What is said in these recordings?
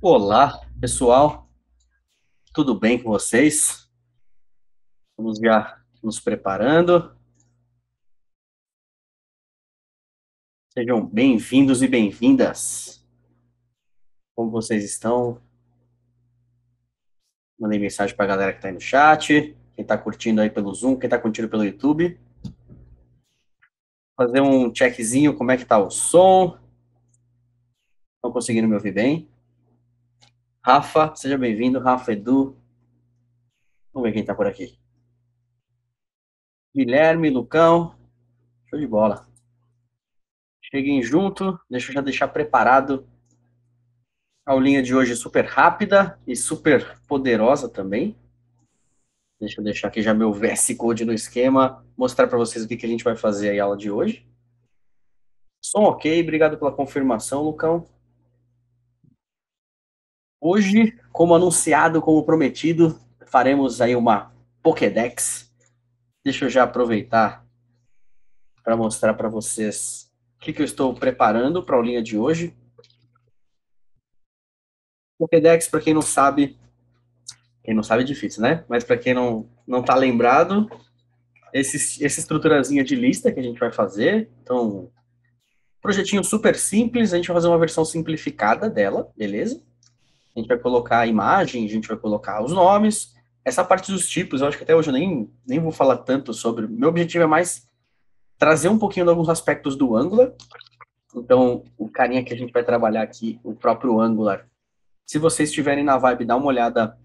Olá, pessoal, tudo bem com vocês? Vamos já nos preparando. Sejam bem-vindos e bem-vindas. Como vocês estão? Mandei mensagem para a galera que está aí no chat, quem está curtindo aí pelo Zoom, quem está curtindo pelo YouTube. Fazer um checkzinho, como é que tá o som? Estão conseguindo me ouvir bem? Rafa, seja bem-vindo. Rafa, Edu. Vamos ver quem está por aqui. Guilherme, Lucão. Show de bola. Cheguem junto, deixa eu já deixar preparado. A aulinha de hoje é super rápida e super poderosa também. Deixa eu deixar aqui já meu VS Code no esquema, mostrar para vocês o que a gente vai fazer aí a aula de hoje. Som ok, obrigado pela confirmação, Lucão. Hoje, como anunciado, como prometido, faremos aí uma Pokédex. Deixa eu já aproveitar para mostrar para vocês o que eu estou preparando para a aulinha de hoje. Pokédex, para quem não sabe é difícil, né? Mas para quem não está lembrado, essa estruturazinha de lista que a gente vai fazer. Então, projetinho super simples, a gente vai fazer uma versão simplificada dela, beleza? A gente vai colocar a imagem, a gente vai colocar os nomes. Essa parte dos tipos, eu acho que até hoje eu nem vou falar tanto sobre. Meu objetivo é mais trazer um pouquinho de alguns aspectos do Angular. Então, o carinha que a gente vai trabalhar aqui, o próprio Angular. Se vocês estiverem na vibe, dá uma olhada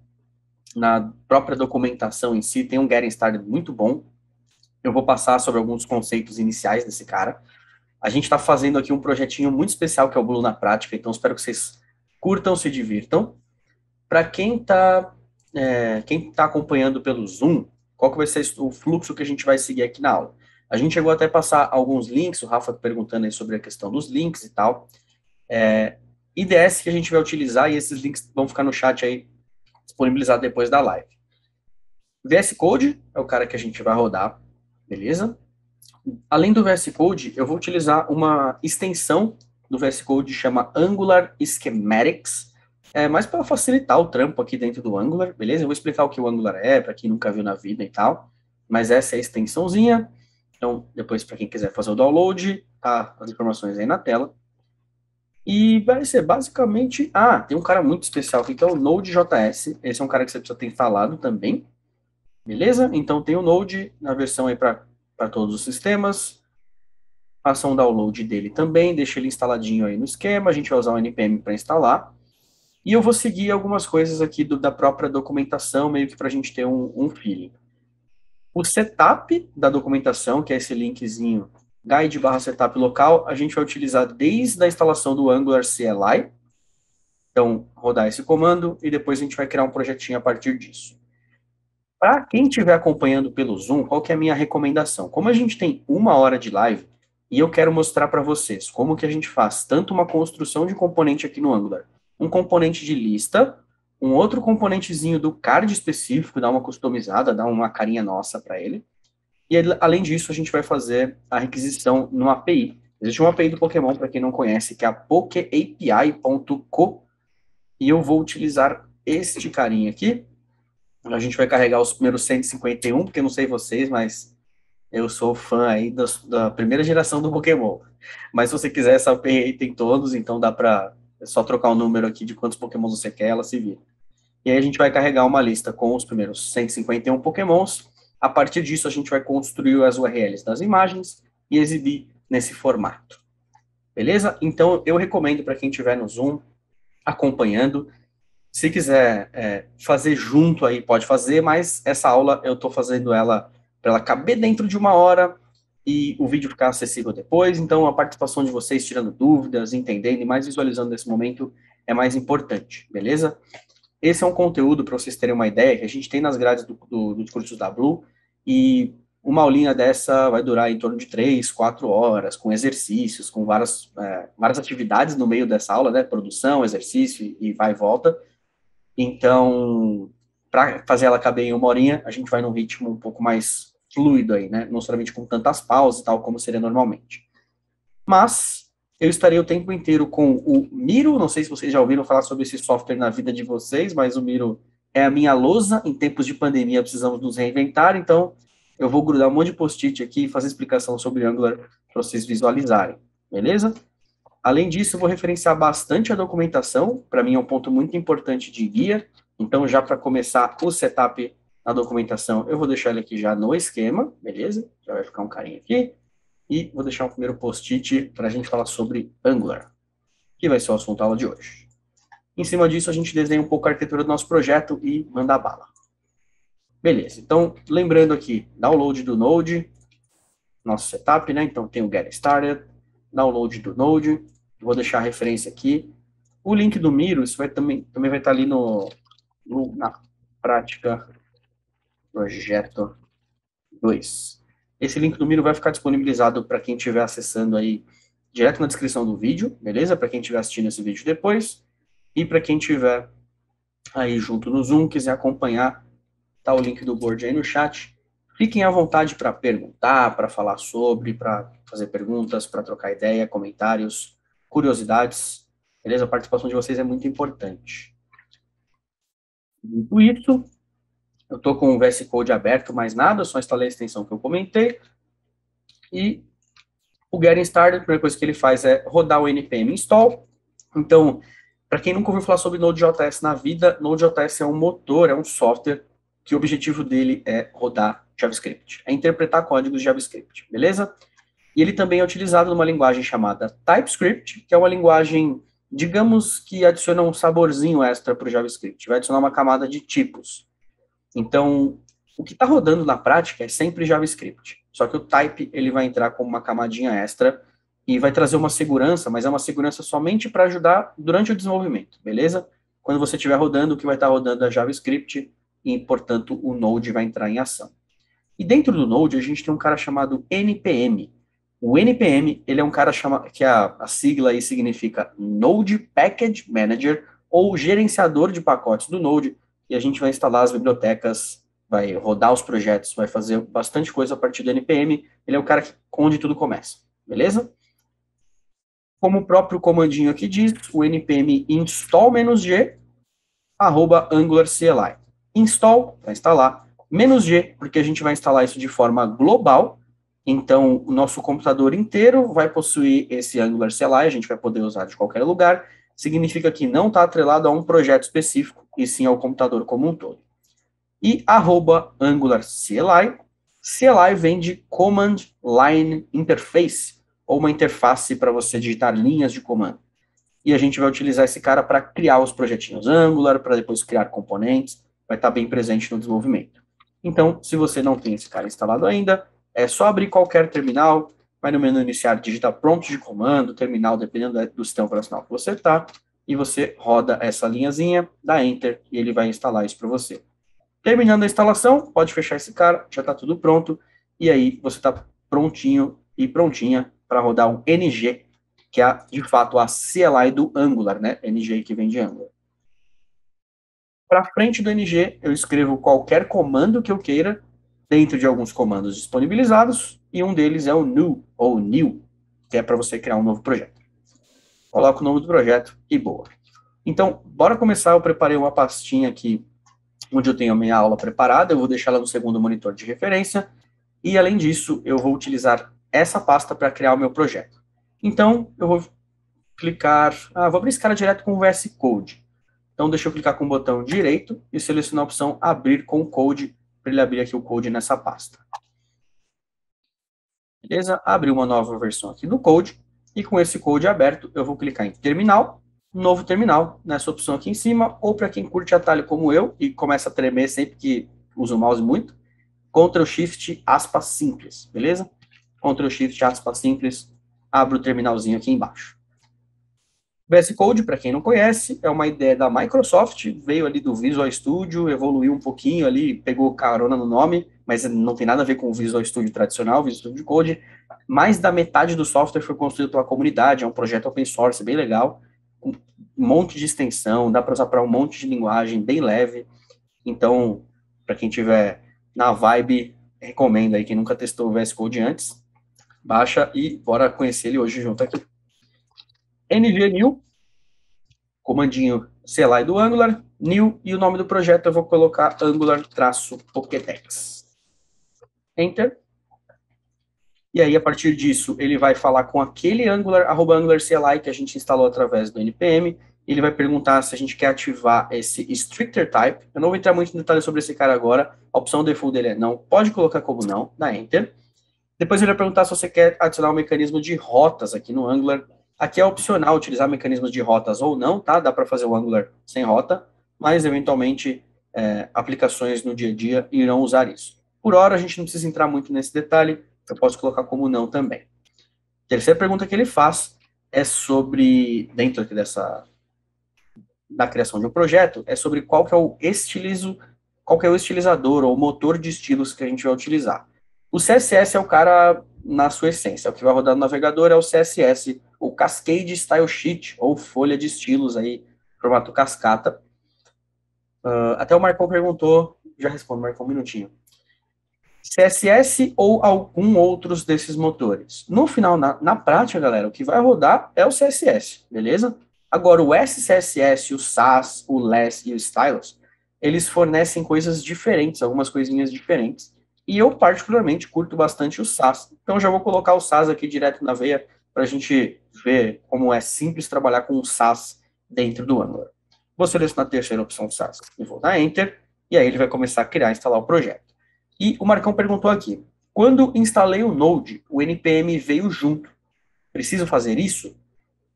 na própria documentação em si, tem um Getting Started muito bom. Eu vou passar sobre alguns conceitos iniciais desse cara. A gente está fazendo aqui um projetinho muito especial que é o Blue na Prática, então espero que vocês curtam, se divirtam. Para quem tá acompanhando pelo Zoom, qual que vai ser o fluxo que a gente vai seguir aqui na aula? A gente chegou até a passar alguns links, o Rafa perguntando aí sobre a questão dos links e tal. IDS que a gente vai utilizar e esses links vão ficar no chat aí, disponibilizado depois da live. VS Code é o cara que a gente vai rodar, beleza? Além do VS Code, eu vou utilizar uma extensão do VS Code chama Angular Schematics, mais para facilitar o trampo aqui dentro do Angular, beleza? Eu vou explicar o que o Angular é, para quem nunca viu na vida e tal, mas essa é a extensãozinha. Então, depois, para quem quiser fazer o download, tá as informações aí na tela. E vai ser basicamente. Ah, tem um cara muito especial aqui que é o Node.js. Esse é um cara que você precisa ter instalado também, beleza? Então, tem o Node na versão aí para todos os sistemas. Faça um download dele também, deixa ele instaladinho aí no esquema, a gente vai usar o npm para instalar, e eu vou seguir algumas coisas aqui da própria documentação, meio que para a gente ter um feeling. O setup da documentação, que é esse linkzinho, guide/setup local, a gente vai utilizar desde a instalação do Angular CLI, então rodar esse comando, e depois a gente vai criar um projetinho a partir disso. Para quem estiver acompanhando pelo Zoom, qual que é a minha recomendação? Como a gente tem 1 hora de live, e eu quero mostrar para vocês como que a gente faz tanto uma construção de componente aqui no Angular, um componente de lista, um outro componentezinho do card específico, dar uma customizada, dar uma carinha nossa para ele, e além disso a gente vai fazer a requisição numa API. Existe uma API do Pokémon, para quem não conhece, que é a pokeapi.co, e eu vou utilizar este carinha aqui. A gente vai carregar os primeiros 151, porque eu não sei vocês, mas eu sou fã aí da primeira geração do Pokémon. Mas se você quiser, essa API aí tem todos, então dá pra é só trocar o número aqui de quantos Pokémons você quer, ela se vira. E aí a gente vai carregar uma lista com os primeiros 151 Pokémons. A partir disso, a gente vai construir as URLs das imagens e exibir nesse formato. Beleza? Então, eu recomendo para quem estiver no Zoom, acompanhando, se quiser fazer junto aí, pode fazer, mas essa aula eu estou fazendo ela para ela caber dentro de 1 hora e o vídeo ficar acessível depois. Então, a participação de vocês, tirando dúvidas, entendendo e mais visualizando nesse momento, é mais importante, beleza? Esse é um conteúdo, para vocês terem uma ideia, que a gente tem nas grades dos cursos da Blue, e uma aulinha dessa vai durar em torno de 3, 4 horas, com exercícios, com várias atividades no meio dessa aula, né? Produção, exercício e vai e volta. Então, para fazer ela caber em 1 horinha, a gente vai num ritmo um pouco mais fluido aí, né? Não somente com tantas pausas e tal, como seria normalmente. Mas, eu estarei o tempo inteiro com o Miro, não sei se vocês já ouviram falar sobre esse software na vida de vocês, mas o Miro é a minha lousa, em tempos de pandemia precisamos nos reinventar, então eu vou grudar um monte de post-it aqui e fazer explicação sobre Angular para vocês visualizarem, beleza? Além disso, eu vou referenciar bastante a documentação, para mim é um ponto muito importante de guia, então já para começar o setup na documentação, eu vou deixar ele aqui já no esquema, beleza? Já vai ficar um carinho aqui. E vou deixar um primeiro post-it para a gente falar sobre Angular, que vai ser o assunto da aula de hoje. Em cima disso, a gente desenha um pouco a arquitetura do nosso projeto e manda bala. Beleza, então, lembrando aqui, download do Node, nosso setup, né? Então, tem o Get Started, download do Node, vou deixar a referência aqui. O link do Miro, isso também vai estar ali na prática projeto 2. Esse link do Miro vai ficar disponibilizado para quem estiver acessando aí direto na descrição do vídeo, beleza? Para quem estiver assistindo esse vídeo depois. E para quem estiver aí junto no Zoom, quiser acompanhar, tá o link do board aí no chat. Fiquem à vontade para perguntar, para falar sobre, para fazer perguntas, para trocar ideia, comentários, curiosidades, beleza? A participação de vocês é muito importante. Dito isso, eu estou com o VS Code aberto, mais nada, só instalei a extensão que eu comentei. E o Getting Started, a primeira coisa que ele faz é rodar o npm install. Então, para quem nunca ouviu falar sobre Node.js na vida, Node.js é um motor, é um software que o objetivo dele é rodar JavaScript, é interpretar códigos de JavaScript, beleza? E ele também é utilizado numa linguagem chamada TypeScript, que é uma linguagem, digamos que adiciona um saborzinho extra para o JavaScript, vai adicionar uma camada de tipos. Então, o que está rodando na prática é sempre JavaScript, só que o type ele vai entrar como uma camadinha extra e vai trazer uma segurança, mas é uma segurança somente para ajudar durante o desenvolvimento, beleza? Quando você estiver rodando, o que vai estar rodando é JavaScript e, portanto, o Node vai entrar em ação. E dentro do Node, a gente tem um cara chamado NPM. O NPM, ele é um cara que a sigla aí significa Node Package Manager, ou gerenciador de pacotes do Node, e a gente vai instalar as bibliotecas, vai rodar os projetos, vai fazer bastante coisa a partir do NPM. Ele é o cara onde tudo começa, beleza? Como o próprio comandinho aqui diz, o npm install-g @angular CLI. Install, para instalar, "-g", porque a gente vai instalar isso de forma global, então o nosso computador inteiro vai possuir esse Angular CLI, a gente vai poder usar de qualquer lugar, significa que não está atrelado a um projeto específico, e sim ao computador como um todo. E @angular CLI, CLI vem de Command Line Interface, ou uma interface para você digitar linhas de comando. E a gente vai utilizar esse cara para criar os projetinhos Angular, para depois criar componentes, vai estar bem presente no desenvolvimento. Então, se você não tem esse cara instalado ainda, é só abrir qualquer terminal, vai no menu iniciar, digita prompt de comando, terminal, dependendo do sistema operacional que você está, e você roda essa linhazinha, dá Enter, e ele vai instalar isso para você. Terminando a instalação, pode fechar esse cara, já está tudo pronto, e aí você está prontinho e prontinha para rodar um NG, que é, de fato, a CLI do Angular, né? NG que vem de Angular. Para frente do NG, eu escrevo qualquer comando que eu queira, dentro de alguns comandos disponibilizados, e um deles é o new, ou new, que é para você criar um novo projeto. Coloco o nome do projeto e boa. Então, bora começar. Eu preparei uma pastinha aqui, onde eu tenho a minha aula preparada, eu vou deixar ela no segundo monitor de referência, e além disso, eu vou utilizar essa pasta para criar o meu projeto. Então, eu vou clicar, vou abrir esse cara direto com o VS Code. Então, deixa eu clicar com o botão direito e selecionar a opção abrir com code, para ele abrir aqui o code nessa pasta. Beleza? Abri uma nova versão aqui do code, e com esse code aberto, eu vou clicar em terminal, novo terminal, nessa opção aqui em cima, ou para quem curte atalho como eu, e começa a tremer sempre que usa o mouse muito, Ctrl Shift, aspas simples, beleza? Ctrl Shift, aspas simples, abro o terminalzinho aqui embaixo. VS Code, para quem não conhece, é uma ideia da Microsoft, veio ali do Visual Studio, evoluiu um pouquinho ali, pegou carona no nome, mas não tem nada a ver com o Visual Studio tradicional, Visual Studio Code. Mais da metade do software foi construído pela comunidade, é um projeto open source, bem legal, com um monte de extensão, dá para usar para um monte de linguagem, bem leve. Então, para quem tiver na vibe, recomendo aí, quem nunca testou o VS Code antes, baixa e bora conhecer ele hoje junto aqui. ng new, comandinho CLI do Angular, new, e o nome do projeto eu vou colocar Angular-Pokédex. Enter. E aí, a partir disso, ele vai falar com aquele Angular, @Angular CLI que a gente instalou através do NPM. Ele vai perguntar se a gente quer ativar esse Stricter Type. Eu não vou entrar muito em detalhes sobre esse cara agora. A opção default dele é não. Pode colocar como não, dá Enter. Depois ele vai perguntar se você quer adicionar um mecanismo de rotas aqui no Angular. Aqui é opcional utilizar mecanismos de rotas ou não, tá? Dá para fazer o Angular sem rota, mas eventualmente aplicações no dia a dia irão usar isso. Por hora, a gente não precisa entrar muito nesse detalhe, eu posso colocar como não também. Terceira pergunta que ele faz é sobre, dentro aqui da criação de um projeto, é sobre qual que é o estilizador ou motor de estilos que a gente vai utilizar. O CSS é o cara na sua essência, é o que vai rodar no navegador, é o CSS, o Cascade Style Sheet, ou folha de estilos aí, formato cascata. Até o Marcão perguntou, já respondo, Marcão, um minutinho. CSS ou algum outros desses motores. No final, na prática, galera, o que vai rodar é o CSS, beleza? Agora, o SCSS, o Sass, o Less e o Stylus, eles fornecem coisas diferentes, algumas coisinhas diferentes. E eu, particularmente, curto bastante o Sass. Então, já vou colocar o Sass aqui direto na veia para a gente ver como é simples trabalhar com o Sass dentro do Angular. Vou selecionar a terceira opção, Sass, e vou dar Enter. E aí ele vai começar a criar e instalar o projeto. E o Marcão perguntou aqui, quando instalei o Node, o NPM veio junto. Preciso fazer isso?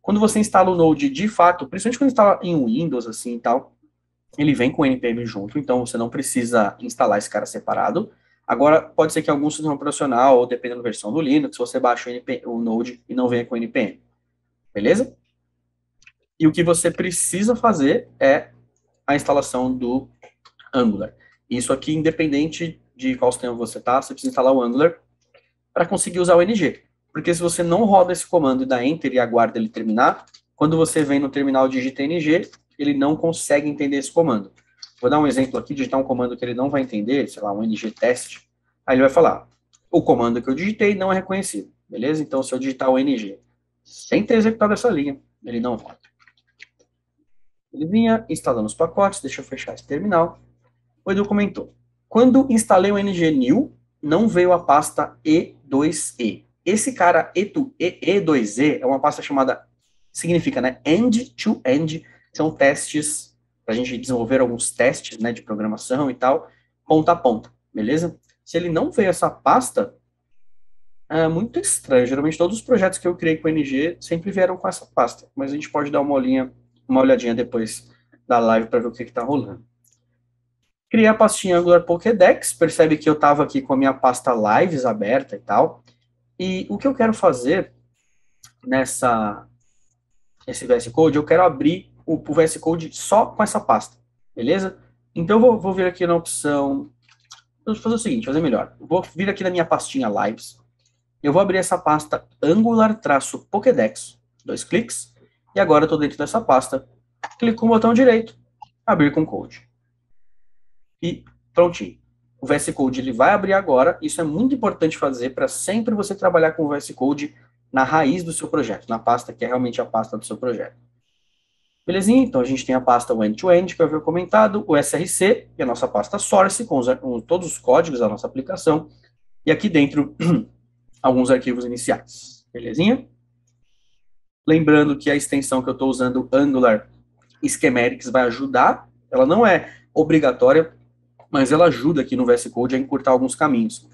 Quando você instala o Node, de fato, principalmente quando instala em Windows, assim e tal, ele vem com o NPM junto, então você não precisa instalar esse cara separado. Agora, pode ser que algum sistema operacional, ou dependendo da versão do Linux, você baixe o Node e não venha com o NPM. Beleza? E o que você precisa fazer é a instalação do Angular. Isso aqui, independente de qual sistema você está, você precisa instalar o Angular para conseguir usar o NG. Porque se você não roda esse comando e dá Enter e aguarda ele terminar, quando você vem no terminal e digita NG, ele não consegue entender esse comando. Vou dar um exemplo aqui, digitar um comando que ele não vai entender, sei lá, um ng test. Aí ele vai falar, o comando que eu digitei não é reconhecido, beleza? Então, se eu digitar o ng sem ter executado essa linha, ele não roda. Ele vinha instalando os pacotes, deixa eu fechar esse terminal. O Edu comentou, quando instalei o ng-new, não veio a pasta E2E. Esse cara E2E é uma pasta chamada, significa, né, end-to-end, são testes, para a gente desenvolver alguns testes, né, de programação e tal, ponta a ponta, beleza? Se ele não veio essa pasta, é muito estranho, geralmente todos os projetos que eu criei com ng sempre vieram com essa pasta, mas a gente pode dar uma olhadinha depois da live para ver o que está rolando. Criei a pastinha Angular Pokédex, percebe que eu estava aqui com a minha pasta Lives aberta e tal. E o que eu quero fazer nesse VS Code, eu quero abrir o VS Code só com essa pasta, beleza? Então eu vou vir aqui na opção, vou fazer o seguinte, fazer melhor. Eu vou vir aqui na minha pastinha Lives, eu vou abrir essa pasta Angular-Pokédex, 2 cliques, e agora eu estou dentro dessa pasta, clico com o botão direito, abrir com Code. E prontinho. O VS Code ele vai abrir agora. Isso é muito importante fazer para sempre você trabalhar com o VS Code na raiz do seu projeto, na pasta que é realmente a pasta do seu projeto. Belezinha? Então a gente tem a pasta end-to-end, que eu havia comentado, o SRC, que é a nossa pasta source, com todos os códigos da nossa aplicação, e aqui dentro alguns arquivos iniciais. Belezinha? Lembrando que a extensão que eu estou usando, Angular Schematics, vai ajudar. Ela não é obrigatória, mas ela ajuda aqui no VS Code a encurtar alguns caminhos.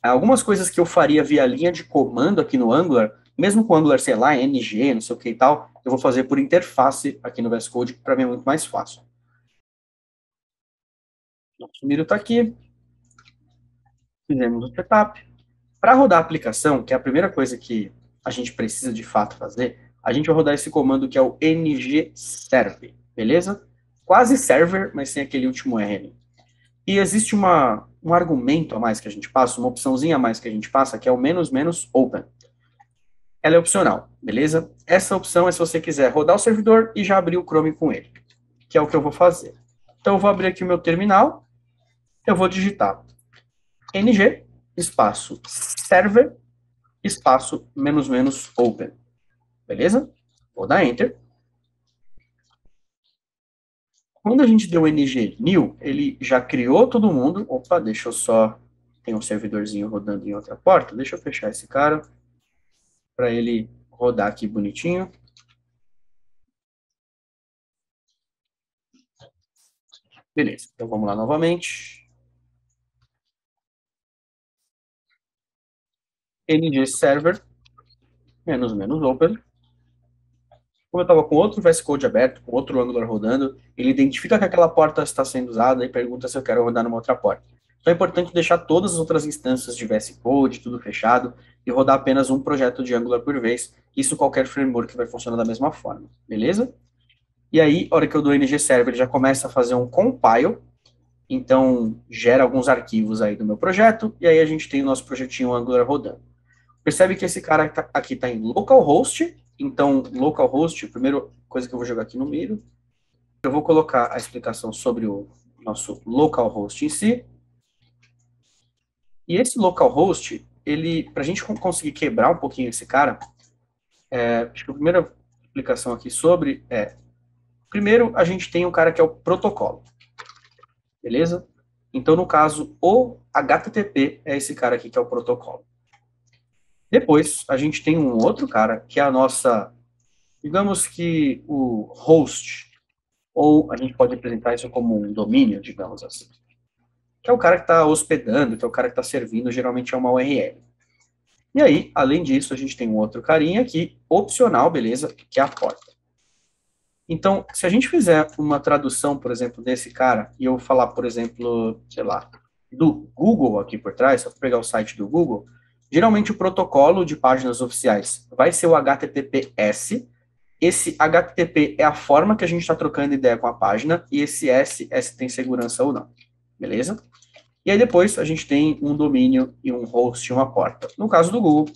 Algumas coisas que eu faria via linha de comando aqui no Angular, mesmo com Angular, sei lá, ng, não sei o que e tal, eu vou fazer por interface aqui no VS Code, que para mim é muito mais fácil. Nosso Miro está aqui. Fizemos o setup. Para rodar a aplicação, que é a primeira coisa que a gente precisa de fato fazer, a gente vai rodar esse comando que é o ng-serve, beleza? Quase server, mas sem aquele último R. E existe um argumento a mais que a gente passa, uma opçãozinha a mais que a gente passa, que é o ---- open. Ela é opcional, beleza? Essa opção é se você quiser rodar o servidor e já abrir o Chrome com ele, que é o que eu vou fazer. Então eu vou abrir aqui o meu terminal, eu vou digitar ng, server, ---- open, beleza? Vou dar Enter. Quando a gente deu o ng new, ele já criou todo mundo. Opa, deixa eu só... Tem um servidorzinho rodando em outra porta. Deixa eu fechar esse cara para ele rodar aqui bonitinho. Beleza, então vamos lá novamente. ng server, -- open. Como eu estava com outro VS Code aberto, com outro Angular rodando, ele identifica que aquela porta está sendo usada e pergunta se eu quero rodar numa outra porta. Então é importante deixar todas as outras instâncias de VS Code, tudo fechado, e rodar apenas um projeto de Angular por vez. Isso qualquer framework vai funcionar da mesma forma, beleza? E aí, a hora que eu dou ng server, ele já começa a fazer um compile, então gera alguns arquivos aí do meu projeto, e aí a gente tem o nosso projetinho Angular rodando. Percebe que esse cara aqui está em localhost, então localhost, a primeira coisa que eu vou jogar aqui no meio, eu vou colocar a explicação sobre o nosso localhost em si, e esse localhost, ele, para a gente conseguir quebrar um pouquinho esse cara, acho que a primeira explicação aqui sobre primeiro a gente tem um cara que é o protocolo, beleza? Então, no caso, o HTTP é esse cara aqui que é o protocolo. Depois, a gente tem um outro cara, que é a nossa, digamos que o host, ou a gente pode apresentar isso como um domínio, digamos assim, que é o cara que está hospedando, que é o cara que está servindo, geralmente é uma URL. E aí, além disso, a gente tem um outro carinha aqui, opcional, beleza, que é a porta. Então, se a gente fizer uma tradução, por exemplo, desse cara, e eu falar, por exemplo, sei lá, do Google aqui por trás, só pegar o site do Google, geralmente o protocolo de páginas oficiais vai ser o HTTPS. Esse HTTP é a forma que a gente está trocando ideia com a página, e esse S tem segurança ou não, beleza? E aí depois a gente tem um domínio e um host e uma porta. No caso do Google,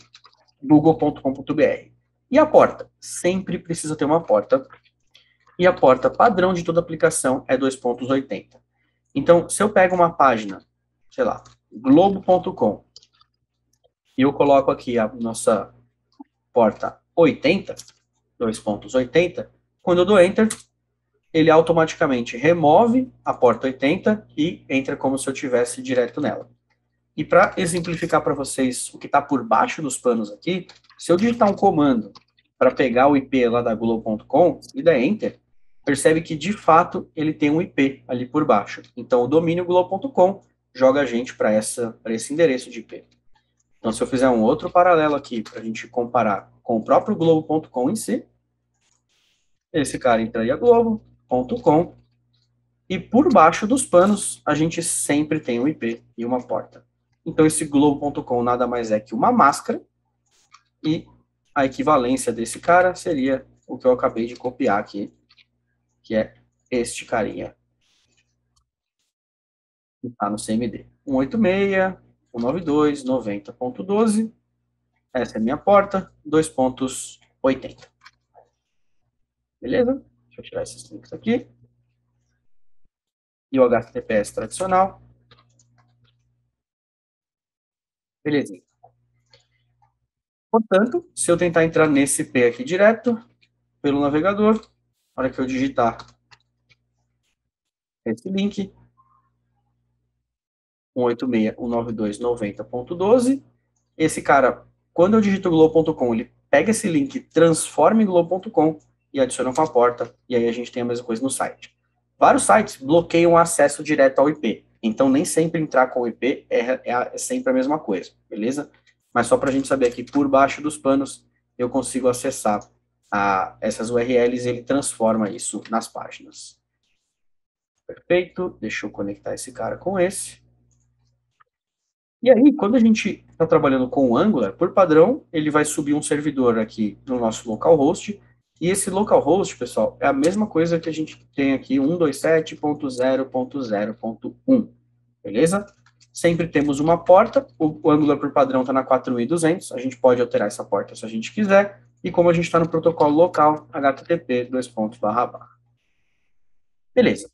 google.com.br. E a porta? Sempre precisa ter uma porta, e a porta padrão de toda aplicação é 2.80. Então, se eu pego uma página, sei lá, globo.com, e eu coloco aqui a nossa porta 80, 2.80, quando eu dou Enter, ele automaticamente remove a porta 80 e entra como se eu tivesse direto nela. E para exemplificar para vocês o que está por baixo dos panos aqui, se eu digitar um comando para pegar o IP lá da Globo.com e der Enter, percebe que, de fato, ele tem um IP ali por baixo. Então, o domínio Globo.com joga a gente para esse endereço de IP. Então, se eu fizer um outro paralelo aqui, para a gente comparar com o próprio Globo.com em si, esse cara entraria Globo.com, e por baixo dos panos, a gente sempre tem um IP e uma porta. Então, esse Globo.com nada mais é que uma máscara, e a equivalência desse cara seria o que eu acabei de copiar aqui, que é este carinha, que está no CMD. 186, 192, 90.12, essa é a minha porta, 2.80. Beleza? Deixa eu tirar esses links aqui. E o HTTPS tradicional. Beleza. Portanto, se eu tentar entrar nesse IP aqui direto, pelo navegador, na hora que eu digitar esse link, 186.192.90.12, esse cara, quando eu digito globo.com, ele pega esse link, transforma em globo.com e adiciona com a porta, e aí a gente tem a mesma coisa no site. Vários sites bloqueiam o acesso direto ao IP, então nem sempre entrar com o IP é sempre a mesma coisa, beleza? Mas só para a gente saber aqui, por baixo dos panos, eu consigo acessar essas URLs e ele transforma isso nas páginas. Perfeito, deixa eu conectar esse cara com esse. E aí, quando a gente está trabalhando com o Angular, por padrão, ele vai subir um servidor aqui no nosso localhost, e esse localhost, pessoal, é a mesma coisa que a gente tem aqui, 127.0.0.1, beleza? Sempre temos uma porta, o Angular por padrão está na 4.200, a gente pode alterar essa porta se a gente quiser, e como a gente está no protocolo local, HTTP, //. Beleza.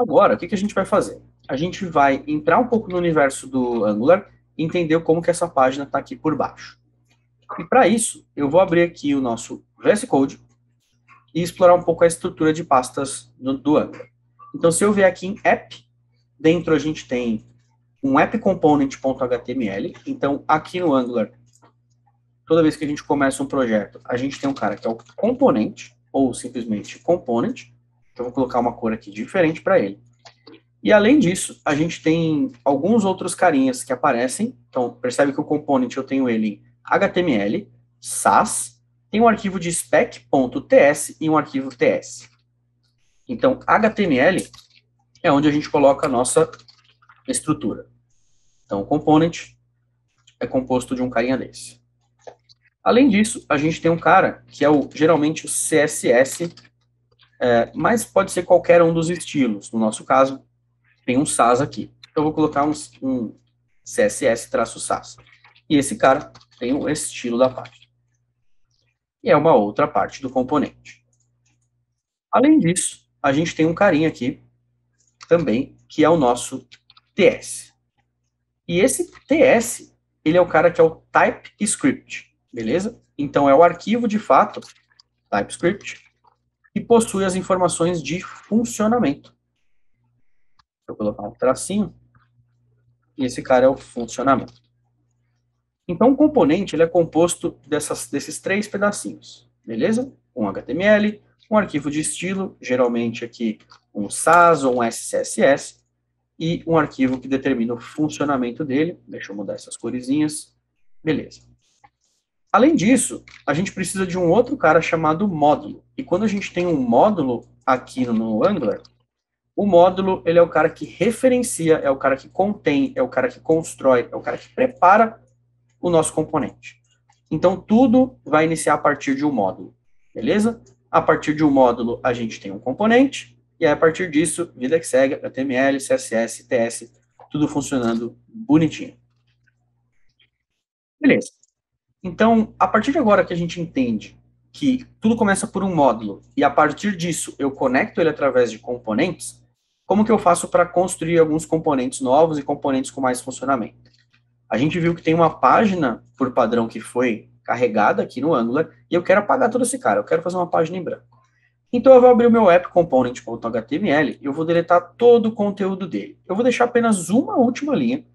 Agora, o que a gente vai fazer? A gente vai entrar um pouco no universo do Angular e entender como que essa página está aqui por baixo. E para isso, eu vou abrir aqui o nosso VS Code e explorar um pouco a estrutura de pastas do Angular. Então, se eu vier aqui em app, dentro a gente tem um app component.html. Então, aqui no Angular, toda vez que a gente começa um projeto, a gente tem um cara que é o componente, ou simplesmente component. Então, eu vou colocar uma cor aqui diferente para ele. E além disso, a gente tem alguns outros carinhas que aparecem. Então, percebe que o component eu tenho ele em HTML, Sass, tem um arquivo de spec.ts e um arquivo TS. Então, HTML é onde a gente coloca a nossa estrutura. Então, o component é composto de um carinha desse. Além disso, a gente tem um cara que é geralmente o CSS, mas pode ser qualquer um dos estilos. No nosso caso, tem um Sass aqui. Então, eu vou colocar um CSS-Sass. E esse cara tem o estilo da página. E é uma outra parte do componente. Além disso, a gente tem um carinha aqui também, que é o nosso TS. E esse TS, ele é o cara que é o TypeScript, beleza? Então, é o arquivo, de fato, TypeScript, que possui as informações de funcionamento. Vou colocar um tracinho, e esse cara é o funcionamento. Então, o componente ele é composto desses três pedacinhos, beleza? Um HTML, um arquivo de estilo, geralmente aqui um Sass ou um SCSS, e um arquivo que determina o funcionamento dele. Deixa eu mudar essas coresinhas. Beleza. Além disso, a gente precisa de um outro cara chamado módulo. E quando a gente tem um módulo aqui no Angular, o módulo ele é o cara que referencia, é o cara que contém, é o cara que constrói, é o cara que prepara o nosso componente. Então, tudo vai iniciar a partir de um módulo, beleza? A partir de um módulo, a gente tem um componente, e aí, a partir disso, vida que segue, HTML, CSS, TS, tudo funcionando bonitinho. Beleza. Então, a partir de agora que a gente entende que tudo começa por um módulo, e a partir disso eu conecto ele através de componentes, como que eu faço para construir alguns componentes novos e componentes com mais funcionamento? A gente viu que tem uma página por padrão que foi carregada aqui no Angular, e eu quero apagar todo esse cara, eu quero fazer uma página em branco. Então eu vou abrir o meu app component.html e eu vou deletar todo o conteúdo dele. Eu vou deixar apenas uma última linha.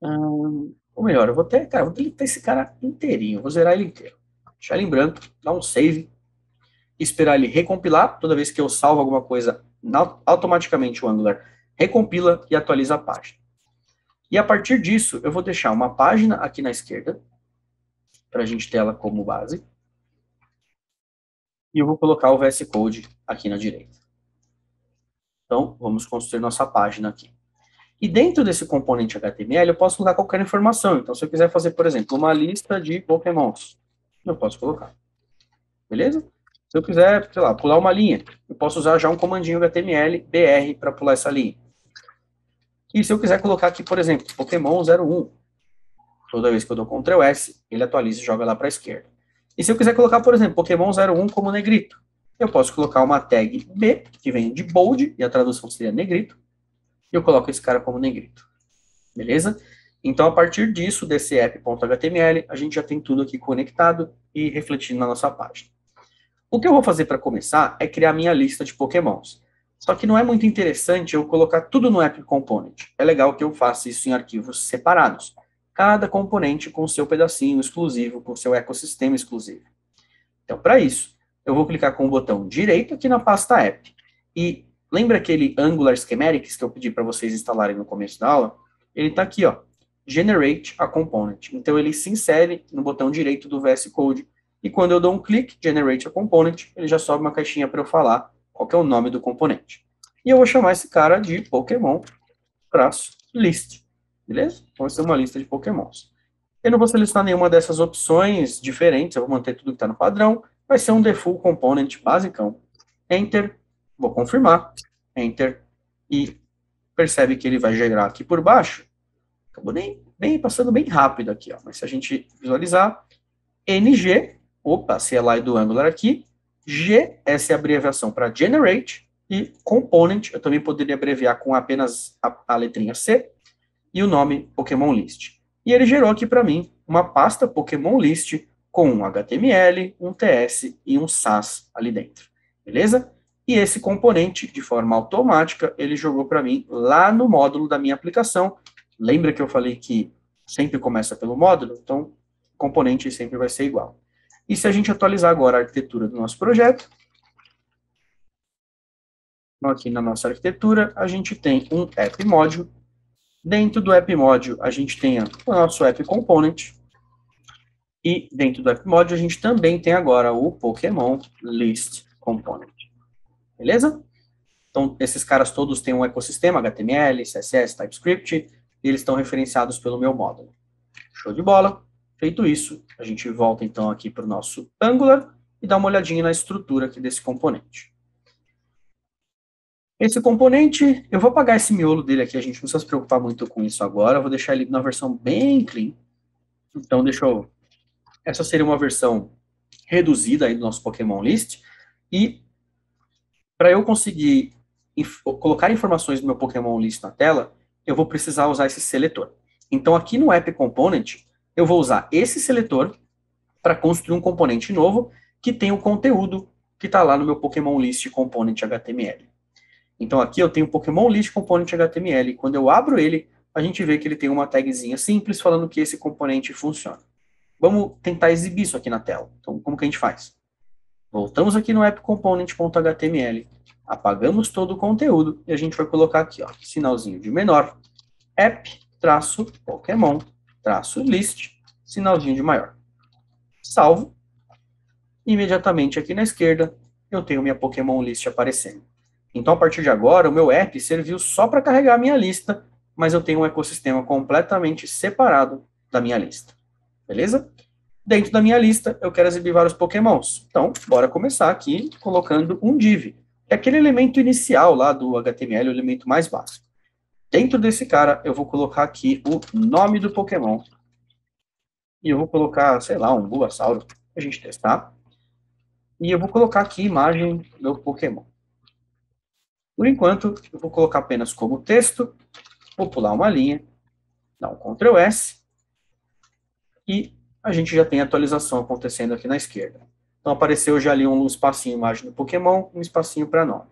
Ou melhor, eu vou deletar esse cara inteirinho, eu vou zerar ele inteiro. Deixar ele em branco, dar um save, esperar ele recompilar. Toda vez que eu salvo alguma coisa, automaticamente o Angular recompila e atualiza a página. E a partir disso, eu vou deixar uma página aqui na esquerda, para a gente ter ela como base. E eu vou colocar o VS Code aqui na direita. Então, vamos construir nossa página aqui. E dentro desse componente HTML, eu posso colocar qualquer informação. Então, se eu quiser fazer, por exemplo, uma lista de pokémons, eu posso colocar. Beleza? Se eu quiser, sei lá, pular uma linha, eu posso usar já um comandinho HTML BR para pular essa linha. E se eu quiser colocar aqui, por exemplo, Pokémon 01, toda vez que eu dou Ctrl S, ele atualiza e joga lá para a esquerda. E se eu quiser colocar, por exemplo, Pokémon 01 como negrito, eu posso colocar uma tag B, que vem de bold, e a tradução seria negrito, e eu coloco esse cara como negrito. Beleza? Então, a partir disso, desse app.html, a gente já tem tudo aqui conectado e refletindo na nossa página. O que eu vou fazer para começar é criar minha lista de pokémons. Só que não é muito interessante eu colocar tudo no app component. É legal que eu faça isso em arquivos separados. Cada componente com seu pedacinho exclusivo, com seu ecossistema exclusivo. Então, para isso, eu vou clicar com o botão direito aqui na pasta app. E lembra aquele Angular Schematics que eu pedi para vocês instalarem no começo da aula? Ele está aqui, ó, Generate a Component. Então, ele se insere no botão direito do VS Code. E quando eu dou um clique, Generate a Component, ele já sobe uma caixinha para eu falar qual que é o nome do componente. E eu vou chamar esse cara de Pokémon-list. Beleza? Então, vai ser uma lista de Pokémons. Eu não vou selecionar nenhuma dessas opções diferentes, eu vou manter tudo que está no padrão. Vai ser um default component basicão. Enter, vou confirmar. Enter. E percebe que ele vai gerar aqui por baixo. Acabou passando bem rápido aqui, ó. Mas se a gente visualizar, NG, opa, CLI do Angular aqui, G, essa é a abreviação para Generate, e Component, eu também poderia abreviar com apenas a letrinha C, e o nome Pokémon List. E ele gerou aqui para mim uma pasta Pokémon List com um HTML, um TS e um SAS ali dentro, beleza? E esse componente, de forma automática, ele jogou para mim lá no módulo da minha aplicação. Lembra que eu falei que sempre começa pelo módulo? Então, o componente sempre vai ser igual. E se a gente atualizar agora a arquitetura do nosso projeto, aqui na nossa arquitetura, a gente tem um app module. Dentro do app module, a gente tem o nosso app component. E dentro do app module, a gente também tem agora o Pokémon List Component. Beleza? Então, esses caras todos têm um ecossistema, HTML, CSS, TypeScript, e eles estão referenciados pelo meu módulo. Show de bola. Feito isso, a gente volta então aqui para o nosso Angular e dá uma olhadinha na estrutura aqui desse componente. Esse componente, eu vou apagar esse miolo dele aqui, a gente não precisa se preocupar muito com isso agora, eu vou deixar ele na versão bem clean. Então, essa seria uma versão reduzida aí do nosso Pokémon List, e para eu conseguir colocar informações do meu Pokémon List na tela, eu vou precisar usar esse seletor. Então, aqui no App Component, eu vou usar esse seletor para construir um componente novo que tem o conteúdo que está lá no meu Pokémon List Component HTML. Então, aqui eu tenho o Pokémon List Component HTML. E quando eu abro ele, a gente vê que ele tem uma tagzinha simples falando que esse componente funciona. Vamos tentar exibir isso aqui na tela. Então, como que a gente faz? Voltamos aqui no appcomponent.html, apagamos todo o conteúdo e a gente vai colocar aqui, ó, sinalzinho de menor, app-pokémon-list, sinalzinho de maior. Salvo. Imediatamente aqui na esquerda, eu tenho minha Pokémon List aparecendo. Então, a partir de agora, o meu app serviu só para carregar a minha lista, mas eu tenho um ecossistema completamente separado da minha lista. Beleza? Dentro da minha lista, eu quero exibir vários Pokémons. Então, bora começar aqui colocando um div. É aquele elemento inicial lá do HTML, o elemento mais básico. Dentro desse cara, eu vou colocar aqui o nome do Pokémon. E eu vou colocar, sei lá, um Bulbasauro, para a gente testar. E eu vou colocar aqui imagem do meu Pokémon. Por enquanto, eu vou colocar apenas como texto, vou pular uma linha, dar um Ctrl S, e a gente já tem a atualização acontecendo aqui na esquerda. Então, apareceu já ali um espacinho imagem do Pokémon, um espacinho para nome.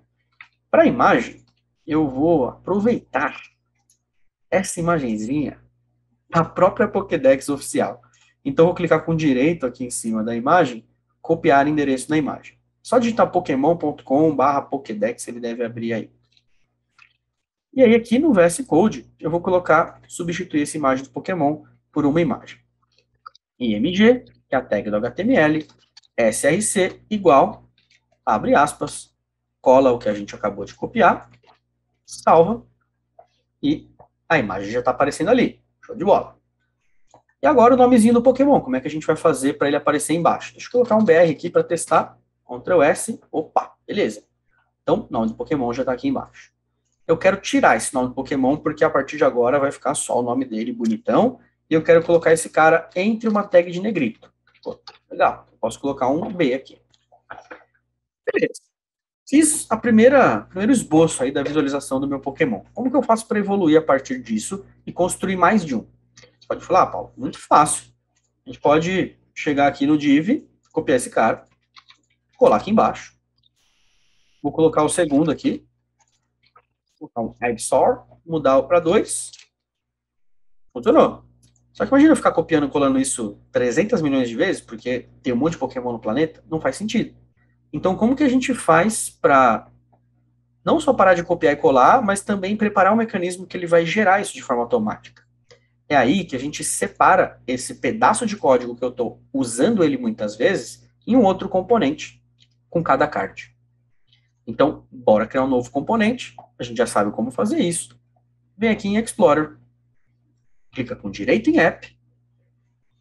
Para a imagem, eu vou aproveitar essa imagenzinha da própria Pokédex oficial. Então, eu vou clicar com direito aqui em cima da imagem, copiar endereço da imagem. Só digitar pokémon.com/Pokédex, ele deve abrir aí. E aí, aqui no VS Code, eu vou substituir essa imagem do Pokémon por uma imagem. IMG, que é a tag do HTML, src igual, abre aspas, cola o que a gente acabou de copiar, salva, e a imagem já está aparecendo ali. Show de bola. E agora o nomezinho do Pokémon, como é que a gente vai fazer para ele aparecer embaixo? Deixa eu colocar um BR aqui para testar. Ctrl S, opa, beleza. Então, o nome do Pokémon já está aqui embaixo. Eu quero tirar esse nome do Pokémon, porque a partir de agora vai ficar só o nome dele bonitão, e eu quero colocar esse cara entre uma tag de negrito. Pô, legal, eu posso colocar um B aqui. Beleza. Fiz primeiro esboço aí da visualização do meu Pokémon. Como que eu faço para evoluir a partir disso e construir mais de um? Você pode falar, Paulo, muito fácil. A gente pode chegar aqui no div, copiar esse cara, colar aqui embaixo. Vou colocar o segundo aqui. Vou colocar um add mudar para 2. Funcionou. Só que imagina eu ficar copiando e colando isso 300 milhões de vezes, porque tem um monte de Pokémon no planeta, não faz sentido. Então, como que a gente faz para não só parar de copiar e colar, mas também preparar um mecanismo que ele vai gerar isso de forma automática? É aí que a gente separa esse pedaço de código que eu estou usando ele muitas vezes em um outro componente com cada card. Então, bora criar um novo componente. A gente já sabe como fazer isso. Vem aqui em Explorer, clica com direito em App,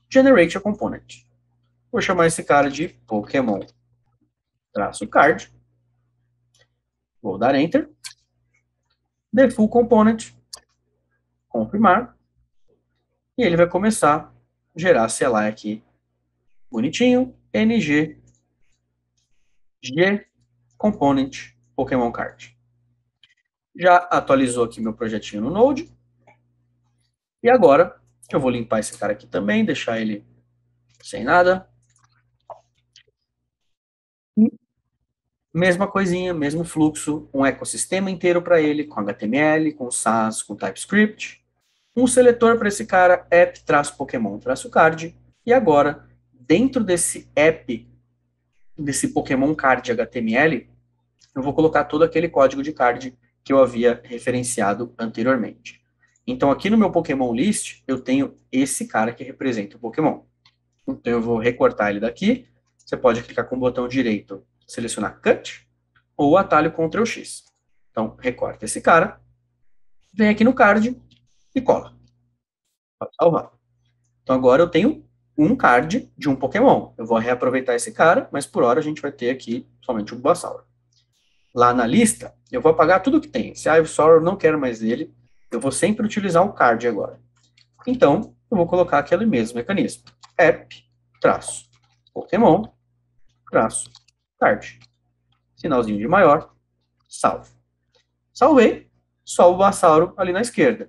Generate a Component. Vou chamar esse cara de Pokémon-card. Vou dar Enter. Default Component. Confirmar. E ele vai começar a gerar CLI aqui. Bonitinho. NG G Component Pokémon Card. Já atualizou aqui meu projetinho no Node. E agora, Eu vou limpar esse cara aqui também, deixar ele sem nada. Mesma coisinha, mesmo fluxo, um ecossistema inteiro para ele, com HTML, com SAS, com TypeScript. Um seletor para esse cara, app-Pokémon-card. E agora, dentro desse app, desse Pokémon Card HTML, eu vou colocar todo aquele código de card que eu havia referenciado anteriormente. Então, aqui no meu Pokémon List, eu tenho esse cara que representa o Pokémon. Então, eu vou recortar ele daqui. Você pode clicar com o botão direito, selecionar Cut, ou o atalho Ctrl X. Então, recorta esse cara, vem aqui no card e cola. Pode salvar. Então, agora eu tenho um card de um Pokémon. Eu vou reaproveitar esse cara, mas por hora a gente vai ter aqui somente o Bulbasaur. Lá na lista, eu vou apagar tudo que tem. Se Ivysaur eu não quero mais ele, eu vou sempre utilizar o card agora. Então, eu vou colocar aquele mesmo mecanismo. App, traço, Pokémon, traço, card. Sinalzinho de maior, salvo. Salvei, só o Bulbasauro ali na esquerda.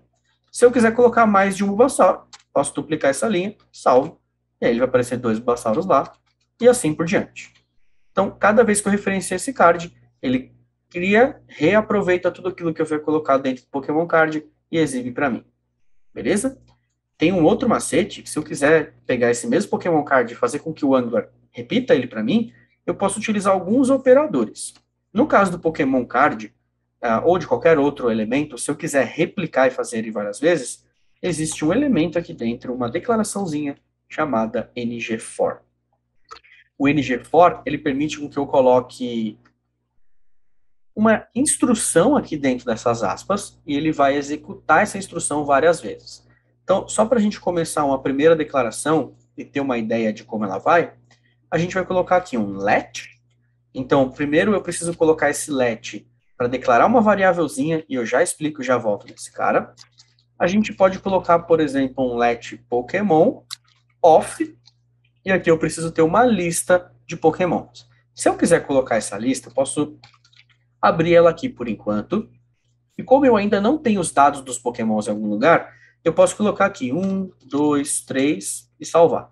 Se eu quiser colocar mais de um Bulbasauro, posso duplicar essa linha, salvo, e aí ele vai aparecer 2 Bulbasauros lá, e assim por diante. Então, cada vez que eu referenciar esse card, ele cria, reaproveita tudo aquilo que eu for colocar dentro do Pokémon Card e exibe para mim. Beleza? Tem um outro macete, que se eu quiser pegar esse mesmo Pokémon Card e fazer com que o Angular repita ele para mim, eu posso utilizar alguns operadores. No caso do Pokémon Card, ou de qualquer outro elemento, se eu quiser replicar e fazer ele várias vezes, existe um elemento aqui dentro, uma declaraçãozinha chamada ngFor. O ngFor, ele permite que eu coloque uma instrução aqui dentro dessas aspas e ele vai executar essa instrução várias vezes. Então, só para a gente começar uma primeira declaração e ter uma ideia de como ela vai, a gente vai colocar aqui um let. Então, primeiro eu preciso colocar esse let para declarar uma variávelzinha e eu já explico, já volto nesse cara. A gente pode colocar, por exemplo, um let Pokémon off, e aqui eu preciso ter uma lista de Pokémons. Se eu quiser colocar essa lista, eu posso abrir ela aqui por enquanto. E como eu ainda não tenho os dados dos Pokémons em algum lugar, eu posso colocar aqui 1, 2, 3 e salvar.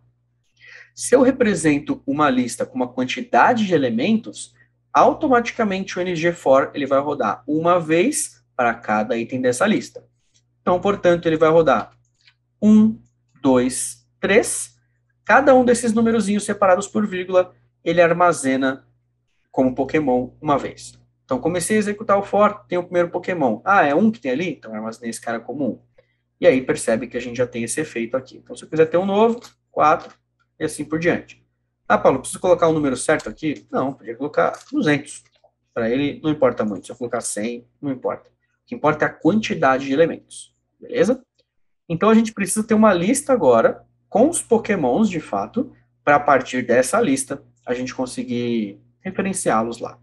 Se eu represento uma lista com uma quantidade de elementos, automaticamente o ngFor ele vai rodar uma vez para cada item dessa lista. Então, portanto, ele vai rodar 1, 2, 3. Cada um desses numerozinhos separados por vírgula, ele armazena como Pokémon uma vez. Então, comecei a executar o for, tem o primeiro Pokémon. Ah, é um que tem ali? Então, eu armazenei esse cara como um. E aí, percebe que a gente já tem esse efeito aqui. Então, se eu quiser ter um novo, 4, e assim por diante. Ah, Paulo, preciso colocar o número certo aqui? Não, podia colocar 200. Para ele, não importa muito. Se eu colocar 100, não importa. O que importa é a quantidade de elementos. Beleza? Então, a gente precisa ter uma lista agora, com os Pokémons, de fato, para a partir dessa lista, a gente conseguir referenciá-los lá.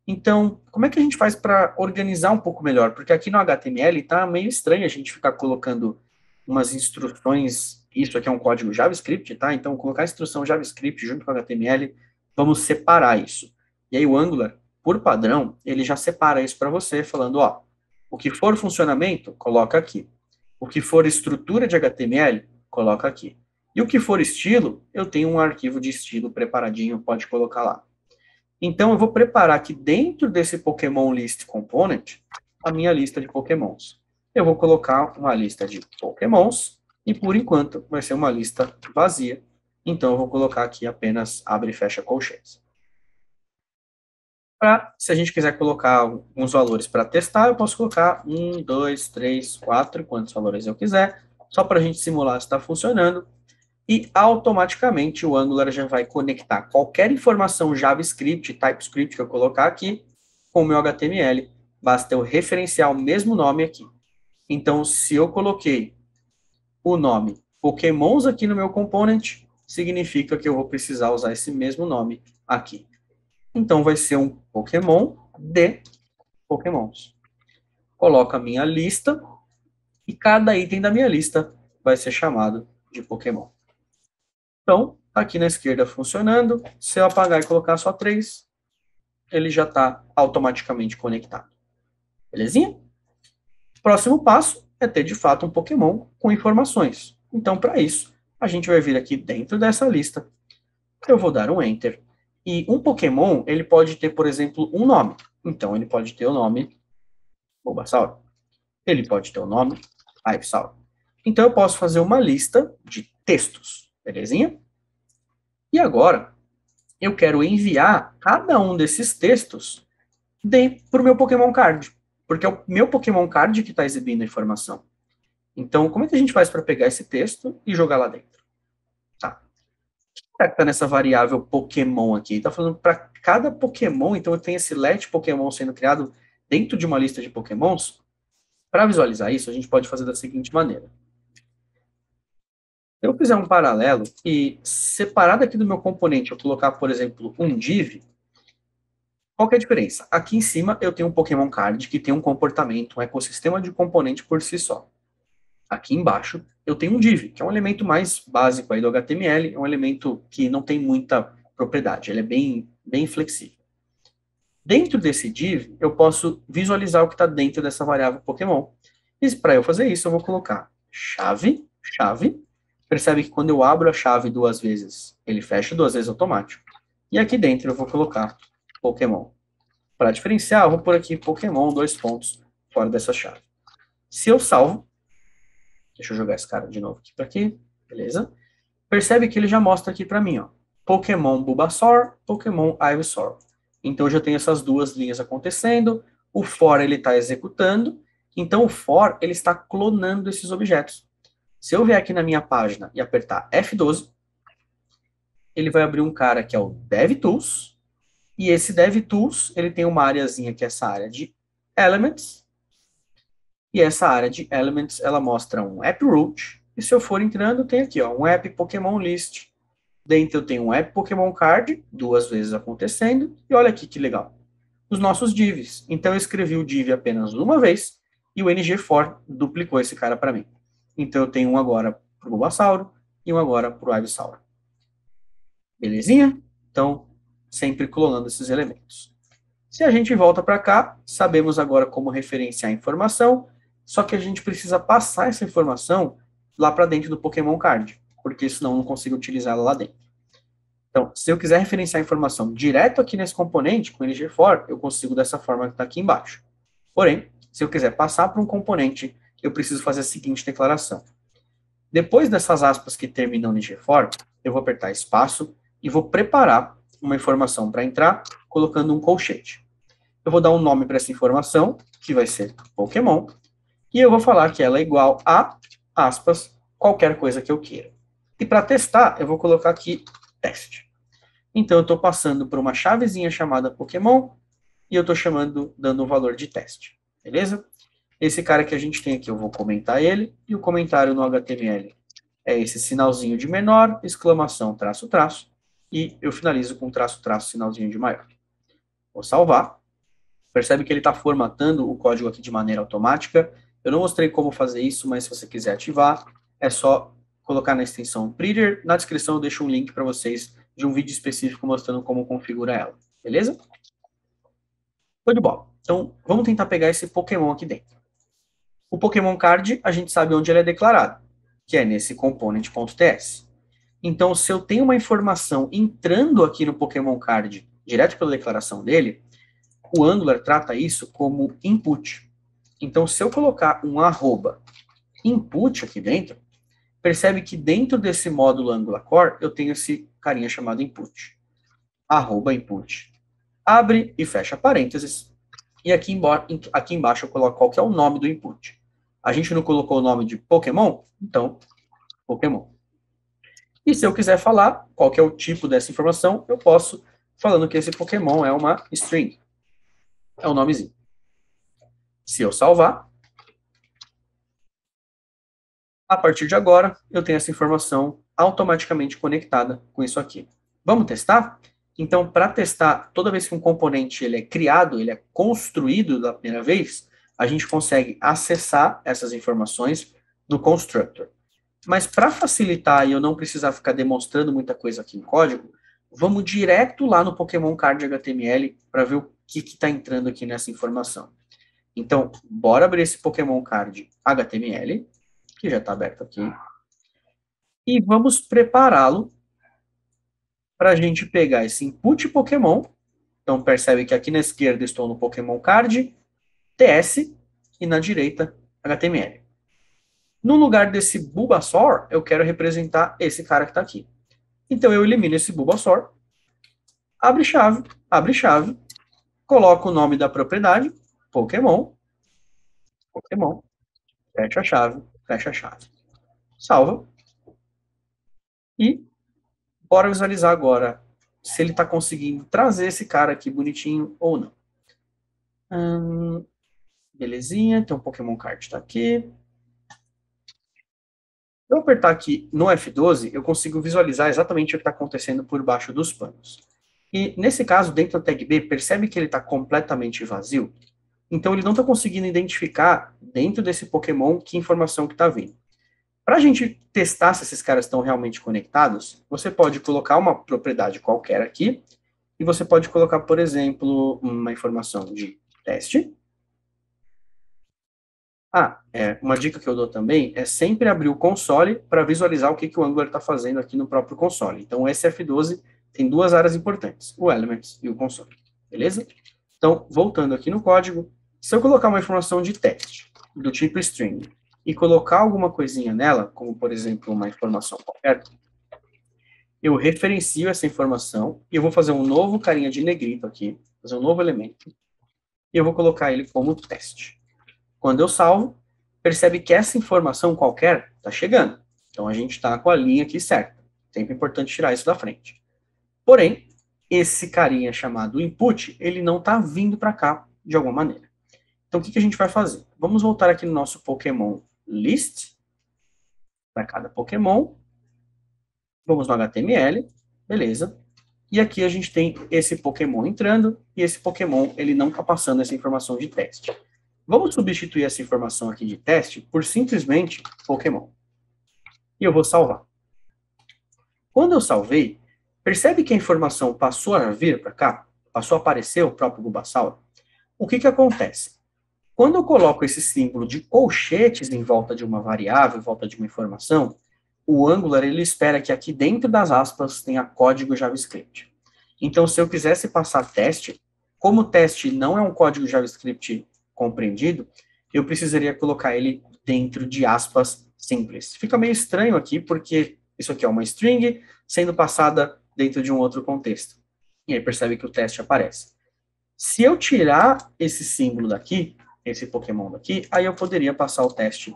Então, como é que a gente faz para organizar um pouco melhor? Porque aqui no HTML está meio estranho a gente ficar colocando umas instruções. Isso aqui é um código JavaScript, tá? Então, colocar a instrução JavaScript junto com o HTML, vamos separar isso. E aí o Angular, por padrão, ele já separa isso para você, falando, ó, o que for funcionamento, coloca aqui. O que for estrutura de HTML, coloca aqui. E o que for estilo, eu tenho um arquivo de estilo preparadinho, pode colocar lá. Então, eu vou preparar aqui dentro desse Pokémon List Component a minha lista de Pokémons. Eu vou colocar uma lista de Pokémons e, por enquanto, vai ser uma lista vazia. Então, eu vou colocar aqui apenas abre e fecha colchetes. Se a gente quiser colocar alguns valores para testar, eu posso colocar 1, 2, 3, 4, quantos valores eu quiser, só para a gente simular se está funcionando. E automaticamente o Angular já vai conectar qualquer informação JavaScript, TypeScript que eu colocar aqui com o meu HTML. Basta eu referenciar o mesmo nome aqui. Então, se eu coloquei o nome Pokémons aqui no meu component, significa que eu vou precisar usar esse mesmo nome aqui. Então, vai ser um Pokémon de Pokémons. Coloco a minha lista e cada item da minha lista vai ser chamado de Pokémon. Então, aqui na esquerda funcionando, se eu apagar e colocar só 3, ele já está automaticamente conectado. Belezinha? Próximo passo é ter, de fato, um Pokémon com informações. Então, para isso, a gente vai vir aqui dentro dessa lista, eu vou dar um Enter, e um Pokémon, ele pode ter, por exemplo, um nome. Então, ele pode ter o nome Bulbasaur. Ele pode ter o nome Ivysaur. Então, eu posso fazer uma lista de textos, belezinha? E agora, eu quero enviar cada um desses textos para o meu Pokémon Card, porque é o meu Pokémon Card que está exibindo a informação. Então, como é que a gente faz para pegar esse texto e jogar lá dentro? Tá. O que está nessa variável Pokémon aqui? Está falando para cada Pokémon, então eu tenho esse let Pokémon sendo criado dentro de uma lista de Pokémons. Para visualizar isso, a gente pode fazer da seguinte maneira. Se eu fizer um paralelo e separado aqui do meu componente, eu colocar, por exemplo, um div, qual que é a diferença? Aqui em cima eu tenho um Pokémon Card que tem um comportamento, um ecossistema de componente por si só. Aqui embaixo eu tenho um div, que é um elemento mais básico aí do HTML, é um elemento que não tem muita propriedade, ele é bem flexível. Dentro desse div, eu posso visualizar o que está dentro dessa variável Pokémon. E para eu fazer isso, eu vou colocar chave. Percebe que quando eu abro a chave duas vezes, ele fecha duas vezes automático. E aqui dentro eu vou colocar Pokémon. Para diferenciar, eu vou pôr aqui Pokémon, dois pontos, fora dessa chave. Se eu salvo, deixa eu jogar esse cara de novo aqui para aqui, beleza? Percebe que ele já mostra aqui para mim, ó, Pokémon Bulbasaur, Pokémon Ivysaur. Então eu já tenho essas duas linhas acontecendo, o for ele está executando, então o for ele está clonando esses objetos. Se eu vier aqui na minha página e apertar F12, ele vai abrir um cara que é o DevTools, e esse DevTools ele tem uma areazinha que é essa área de Elements, e essa área de Elements ela mostra um App Root, e se eu for entrando tem aqui ó, um App Pokémon List. Dentro eu tenho um App Pokémon Card, duas vezes acontecendo, e olha aqui que legal. Os nossos divs. Então eu escrevi o div apenas uma vez, e o ngFor duplicou esse cara para mim. Então eu tenho um agora para o Bulbasaur, e um agora para o Ivysaur. Belezinha? Então, sempre clonando esses elementos. Se a gente volta para cá, sabemos agora como referenciar a informação, só que a gente precisa passar essa informação lá para dentro do Pokémon Card, porque senão eu não consigo utilizá-la lá dentro. Então, se eu quiser referenciar a informação direto aqui nesse componente, com o ngFor, eu consigo dessa forma que está aqui embaixo. Porém, se eu quiser passar para um componente, eu preciso fazer a seguinte declaração. Depois dessas aspas que terminam no ngFor, eu vou apertar espaço e vou preparar uma informação para entrar, colocando um colchete. Eu vou dar um nome para essa informação, que vai ser Pokémon, e eu vou falar que ela é igual a, aspas, qualquer coisa que eu queira. E para testar, eu vou colocar aqui teste. Então, eu estou passando por uma chavezinha chamada Pokémon, e eu estou dando um valor de teste. Beleza? Esse cara que a gente tem aqui, eu vou comentar ele, e o comentário no HTML é esse sinalzinho de menor, exclamação, traço, traço, e eu finalizo com traço, traço, sinalzinho de maior. Vou salvar. Percebe que ele está formatando o código aqui de maneira automática. Eu não mostrei como fazer isso, mas se você quiser ativar, é só colocar na extensão Prettier. Na descrição eu deixo um link para vocês de um vídeo específico mostrando como configura ela. Beleza? Show de bola. Então, vamos tentar pegar esse Pokémon aqui dentro. O Pokémon Card, a gente sabe onde ele é declarado, que é nesse component.ts. Então, se eu tenho uma informação entrando aqui no Pokémon Card, direto pela declaração dele, o Angular trata isso como input. Então, se eu colocar um arroba input aqui dentro, percebe que dentro desse módulo Angular Core, eu tenho esse carinha chamado input. Arroba input. Abre e fecha parênteses. E aqui embaixo eu coloco qual que é o nome do input. A gente não colocou o nome de Pokémon? Então, Pokémon. E se eu quiser falar qual que é o tipo dessa informação, eu posso, falando que esse Pokémon é uma string. É o nomezinho. Se eu salvar, a partir de agora, eu tenho essa informação automaticamente conectada com isso aqui. Vamos testar? Então, para testar, toda vez que um componente ele é criado, ele é construído da primeira vez, a gente consegue acessar essas informações no constructor. Mas para facilitar e eu não precisar ficar demonstrando muita coisa aqui em código, vamos direto lá no Pokémon Card HTML para ver o que está entrando aqui nessa informação. Então, bora abrir esse Pokémon Card HTML, que já está aberto aqui. e vamos prepará-lo para a gente pegar esse input Pokémon. Então, percebe que aqui na esquerda estou no Pokémon Card, TS, e na direita, HTML. No lugar desse Bulbasaur, eu quero representar esse cara que está aqui. Então, eu elimino esse Bulbasaur, abre chave, coloco o nome da propriedade, Pokémon, Pokémon, fecha a chave. Salva. E bora visualizar agora se ele está conseguindo trazer esse cara aqui bonitinho ou não. Belezinha, então o Pokémon Card está aqui. Se eu apertar aqui no F12, eu consigo visualizar exatamente o que está acontecendo por baixo dos panos. E nesse caso, dentro do tag B, percebe que ele está completamente vazio? Então ele não está conseguindo identificar dentro desse Pokémon que informação que está vindo. Para a gente testar se esses caras estão realmente conectados, você pode colocar uma propriedade qualquer aqui, e você pode colocar, por exemplo, uma informação de teste. Uma dica que eu dou também é sempre abrir o console para visualizar o que o Angular está fazendo aqui no próprio console. Então, o SF12 tem duas áreas importantes, o Elements e o console, beleza? Então, voltando aqui no código, se eu colocar uma informação de teste, do tipo string, e colocar alguma coisinha nela, como, por exemplo, uma informação qualquer, eu referencio essa informação, e eu vou fazer um novo carinha de negrito aqui, fazer um novo elemento, e eu vou colocar ele como teste. Quando eu salvo, percebe que essa informação qualquer está chegando. Então, a gente está com a linha aqui certa. Sempre importante tirar isso da frente. Porém, esse carinha chamado input, ele não está vindo para cá de alguma maneira. Então, o que a gente vai fazer? Vamos voltar aqui no nosso Pokémon List, para cada Pokémon. Vamos no HTML, beleza. E aqui a gente tem esse Pokémon entrando, e esse Pokémon, ele não está passando essa informação de teste. Vamos substituir essa informação aqui de teste por simplesmente Pokémon. E eu vou salvar. Quando eu salvei, percebe que a informação passou a vir para cá? Passou a aparecer o próprio Bulbasaur? O que acontece? Quando eu coloco esse símbolo de colchetes em volta de uma variável, em volta de uma informação, o Angular ele espera que aqui dentro das aspas tenha código JavaScript. Então, se eu quisesse passar teste, como o teste não é um código JavaScript compreendido, eu precisaria colocar ele dentro de aspas simples. Fica meio estranho aqui, porque isso aqui é uma string sendo passada dentro de um outro contexto. E aí percebe que o teste aparece. Se eu tirar esse símbolo daqui, esse Pokémon daqui, aí eu poderia passar o teste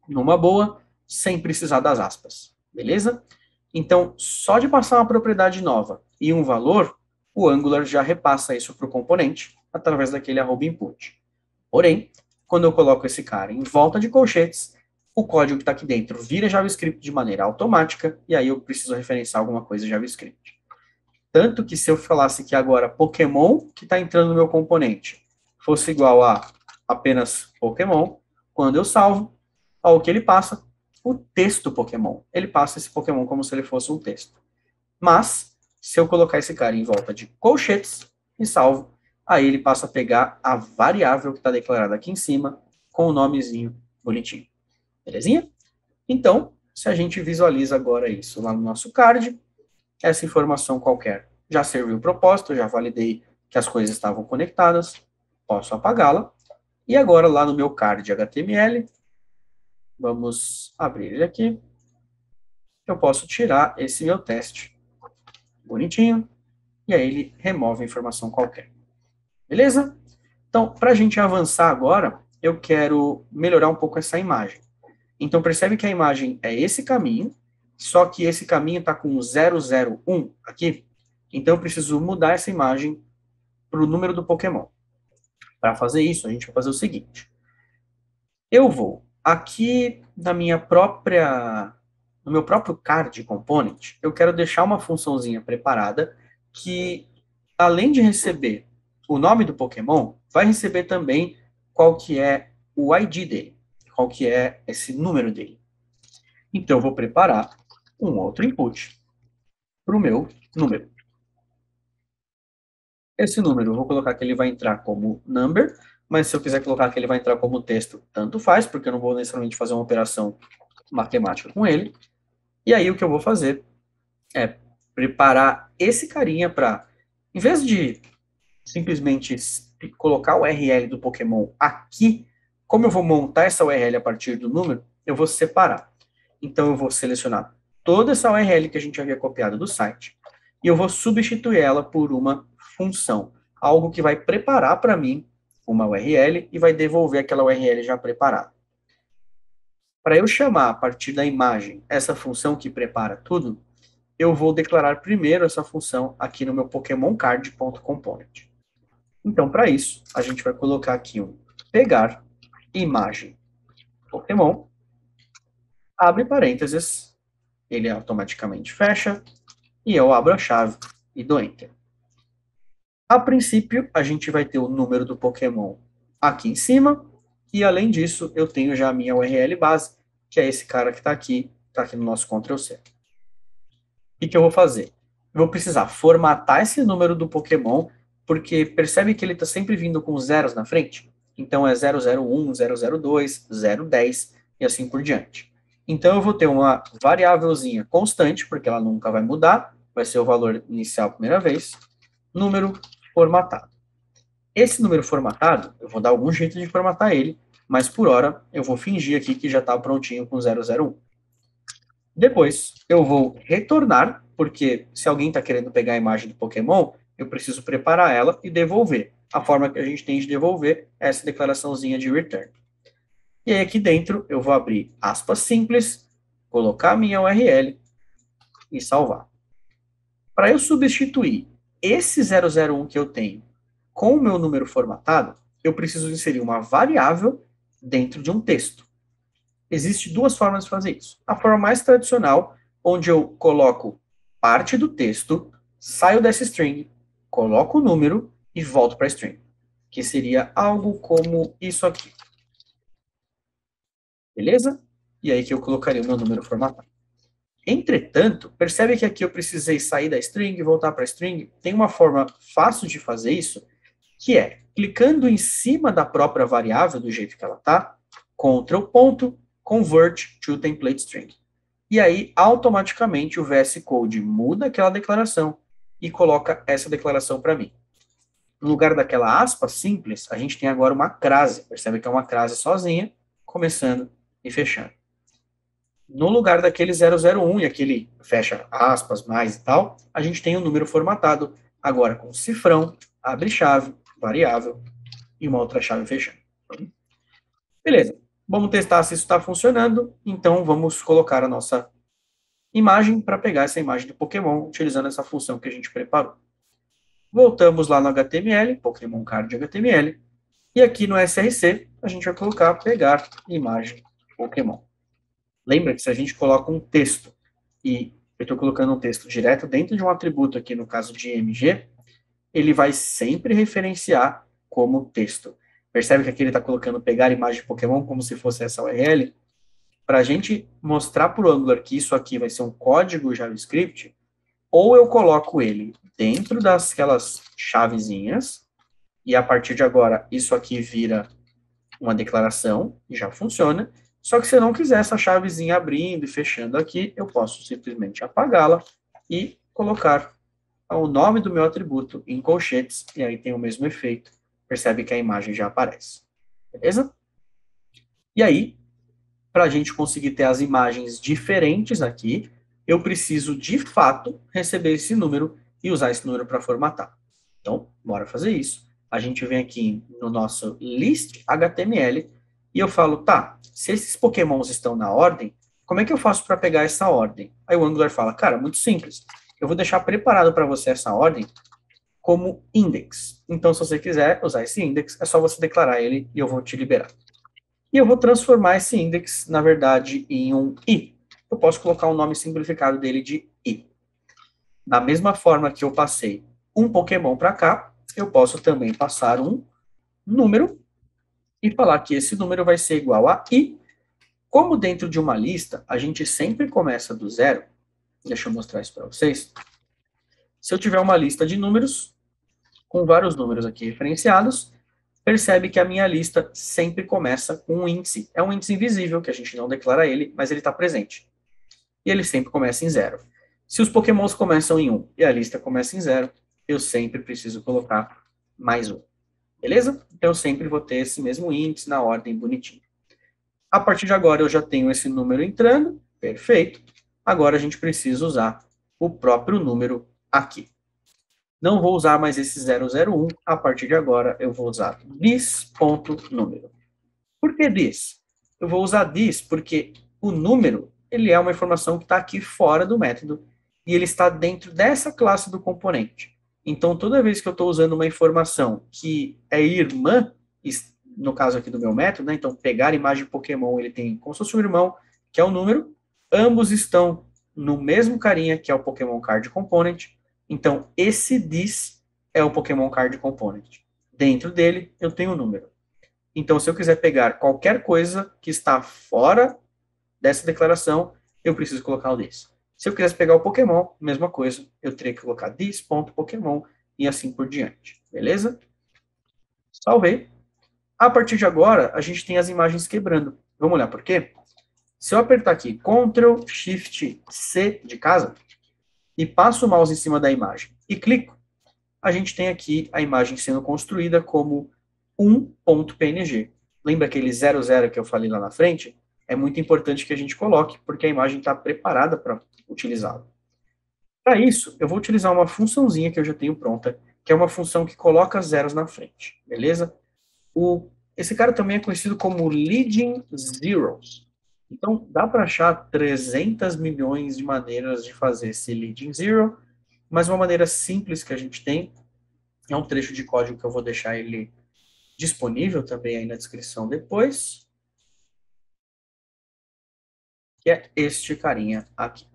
numa boa, sem precisar das aspas. Beleza? Então, só de passar uma propriedade nova e um valor, o Angular já repassa isso para o componente, através daquele @input. Porém, quando eu coloco esse cara em volta de colchetes, o código que está aqui dentro vira JavaScript de maneira automática, e aí eu preciso referenciar alguma coisa JavaScript. Tanto que se eu falasse que agora Pokémon que está entrando no meu componente fosse igual a apenas Pokémon, quando eu salvo, ao que ele passa, o texto Pokémon. Ele passa esse Pokémon como se ele fosse um texto. Mas, se eu colocar esse cara em volta de colchetes e salvo, aí ele passa a pegar a variável que está declarada aqui em cima com o nomezinho bonitinho. Belezinha? Então, se a gente visualiza agora isso lá no nosso card, essa informação qualquer já serviu o propósito, já validei que as coisas estavam conectadas, posso apagá-la. E agora, lá no meu card HTML, vamos abrir ele aqui, eu posso tirar esse meu teste bonitinho, e aí ele remove a informação qualquer. Beleza? Então, para a gente avançar agora, eu quero melhorar um pouco essa imagem. Então, percebe que a imagem é esse caminho, só que esse caminho está com 001 aqui. Então, eu preciso mudar essa imagem para o número do Pokémon. Para fazer isso, a gente vai fazer o seguinte. Eu vou aqui no meu próprio card component, eu quero deixar uma funçãozinha preparada que, além de receber o nome do Pokémon, vai receber também qual que é o ID dele, qual que é esse número dele. Então, eu vou preparar um outro input para o meu número. Esse número, eu vou colocar que ele vai entrar como number, mas se eu quiser colocar que ele vai entrar como texto, tanto faz, porque eu não vou necessariamente fazer uma operação matemática com ele. E aí o que eu vou fazer é preparar esse carinha para, em vez de simplesmente colocar o URL do Pokémon aqui, como eu vou montar essa URL a partir do número, eu vou separar. Então eu vou selecionar toda essa URL que a gente havia copiado do site e eu vou substituir ela por uma função, algo que vai preparar para mim uma URL e vai devolver aquela URL já preparada. Para eu chamar a partir da imagem essa função que prepara tudo, eu vou declarar primeiro essa função aqui no meu PokémonCard.component. Então, para isso, a gente vai colocar aqui um pegar imagem Pokémon, abre parênteses, ele automaticamente fecha, e eu abro a chave e dou Enter. A princípio, a gente vai ter o número do Pokémon aqui em cima, e além disso, eu tenho já a minha URL base, que é esse cara que está aqui no nosso Ctrl+C. O que eu vou fazer? Eu vou precisar formatar esse número do Pokémon, porque percebe que ele está sempre vindo com zeros na frente? Então é 001, 002, 010 e assim por diante. Então eu vou ter uma variávelzinha constante, porque ela nunca vai mudar, vai ser o valor inicial a primeira vez, número formatado. Esse número formatado, eu vou dar algum jeito de formatar ele, mas por hora eu vou fingir aqui que já está prontinho com 001. Depois, eu vou retornar, porque se alguém está querendo pegar a imagem do Pokémon, eu preciso preparar ela e devolver. A forma que a gente tem de devolver é essa declaraçãozinha de return. E aí aqui dentro eu vou abrir aspas simples, colocar a minha URL e salvar. Para eu substituir esse 001 que eu tenho com o meu número formatado, eu preciso inserir uma variável dentro de um texto. Existem duas formas de fazer isso. A forma mais tradicional, onde eu coloco parte do texto, saio dessa string, coloco o número e volto para a string, que seria algo como isso aqui. Beleza? E aí que eu colocaria o meu número formatado. Entretanto, percebe que aqui eu precisei sair da string e voltar para a string? Tem uma forma fácil de fazer isso, que é clicando em cima da própria variável, do jeito que ela está, Ctrl ponto, convert to template string. E aí, automaticamente, o VS Code muda aquela declaração e coloca essa declaração para mim. No lugar daquela aspa simples, a gente tem agora uma crase. Percebe que é uma crase sozinha, começando e fechando. No lugar daquele 001 e aquele fecha aspas, mais e tal, a gente tem um número formatado, agora com cifrão, abre chave, variável e uma outra chave fechando. Beleza. Vamos testar se isso está funcionando. Então, vamos colocar a nossa imagem para pegar essa imagem do Pokémon, utilizando essa função que a gente preparou. Voltamos lá no HTML, Pokémon Card HTML, e aqui no SRC, a gente vai colocar pegar imagem Pokémon. Lembra que se a gente coloca um texto, e eu estou colocando um texto direto dentro de um atributo aqui, no caso de img, ele vai sempre referenciar como texto. Percebe que aqui ele está colocando pegar imagem Pokémon como se fosse essa URL? Para a gente mostrar para o Angular que isso aqui vai ser um código JavaScript, ou eu coloco ele dentro daquelas chavezinhas, e a partir de agora isso aqui vira uma declaração, e já funciona. Só que se eu não quiser essa chavezinha abrindo e fechando aqui, eu posso simplesmente apagá-la e colocar o nome do meu atributo em colchetes, e aí tem o mesmo efeito. Percebe que a imagem já aparece. Beleza? E aí, para a gente conseguir ter as imagens diferentes aqui, eu preciso, de fato, receber esse número e usar esse número para formatar. Então, bora fazer isso. A gente vem aqui no nosso list HTML e eu falo, tá, se esses pokémons estão na ordem, como é que eu faço para pegar essa ordem? Aí o Angular fala, cara, muito simples. Eu vou deixar preparado para você essa ordem como index. Então, se você quiser usar esse index, é só você declarar ele e eu vou te liberar. E eu vou transformar esse index, na verdade, em um i. Eu posso colocar o nome simplificado dele de i. Da mesma forma que eu passei um Pokémon para cá, eu posso também passar um número e falar que esse número vai ser igual a i. Como dentro de uma lista, a gente sempre começa do zero. Deixa eu mostrar isso para vocês. Se eu tiver uma lista de números, com vários números aqui referenciados, percebe que a minha lista sempre começa com um índice. É um índice invisível, que a gente não declara ele, mas ele está presente. e ele sempre começa em 0. Se os pokémons começam em 1 e a lista começa em 0, eu sempre preciso colocar mais 1. Beleza? Então eu sempre vou ter esse mesmo índice na ordem bonitinho. A partir de agora eu já tenho esse número entrando, perfeito. Agora a gente precisa usar o próprio número aqui. Não vou usar mais esse 001, a partir de agora eu vou usar this.número. Por que this? Eu vou usar this porque o número, ele é uma informação que está aqui fora do método e ele está dentro dessa classe do componente. Então, toda vez que eu estou usando uma informação que é irmã, no caso aqui do meu método, né? Então, pegar imagem Pokémon, ele tem como se fosse um irmão, que é o número, ambos estão no mesmo carinha, que é o Pokémon Card Component. Então, esse this é o Pokémon Card Component. Dentro dele, eu tenho o número. Então, se eu quiser pegar qualquer coisa que está fora dessa declaração, eu preciso colocar o this. Se eu quisesse pegar o Pokémon, mesma coisa, eu teria que colocar this.Pokémon e assim por diante. Beleza? Salvei. A partir de agora, a gente tem as imagens quebrando. Vamos olhar por quê? Se eu apertar aqui Ctrl Shift C de casa e passo o mouse em cima da imagem e clico, a gente tem aqui a imagem sendo construída como 1.png. Lembra aquele 00 que eu falei lá na frente? É muito importante que a gente coloque, porque a imagem está preparada para utilizá-la. Para isso, eu vou utilizar uma funçãozinha que eu já tenho pronta, que é uma função que coloca zeros na frente, beleza? Esse cara também é conhecido como leading zeros. Então, dá para achar 300 milhões de maneiras de fazer esse leading zero, mas uma maneira simples que a gente tem é um trecho de código que eu vou deixar ele disponível também aí na descrição depois, que é este carinha aqui.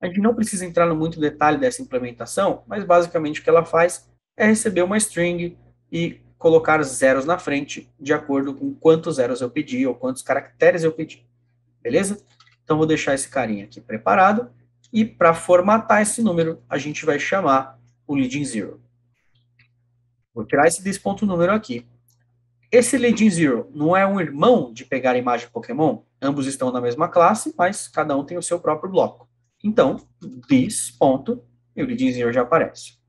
A gente não precisa entrar no muito detalhe dessa implementação, mas basicamente o que ela faz é receber uma string e colocar zeros na frente, de acordo com quantos zeros eu pedi ou quantos caracteres eu pedi. Beleza? Então vou deixar esse carinha aqui preparado, e para formatar esse número, a gente vai chamar o leading zero. Vou tirar esse this.número aqui. Esse leading zero não é um irmão de pegar a imagem Pokémon? Ambos estão na mesma classe, mas cada um tem o seu próprio bloco. Então, this ponto, e o leading zero já aparece.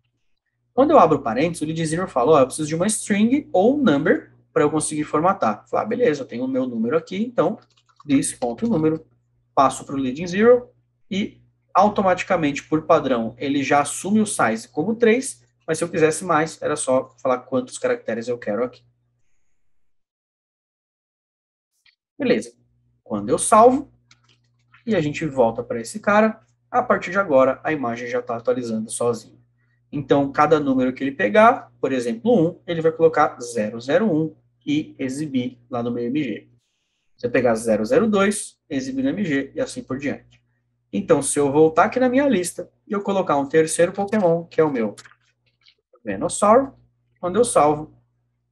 Quando eu abro parênteses, o leading zero fala, eu preciso de uma string ou number para eu conseguir formatar. Falar, beleza, eu tenho o meu número aqui, então, this ponto número, passo para o leading zero e automaticamente, por padrão, ele já assume o size como 3, mas se eu quisesse mais, era só falar quantos caracteres eu quero aqui. Beleza. Quando eu salvo, e a gente volta para esse cara, a partir de agora, a imagem já está atualizando sozinha. Então, cada número que ele pegar, por exemplo, 1, ele vai colocar 001 e exibir lá no meu MG. Se eu pegar 002, exibir no MG e assim por diante. Então, se eu voltar aqui na minha lista e eu colocar um terceiro Pokémon, que é o meu Venusaur, quando eu salvo,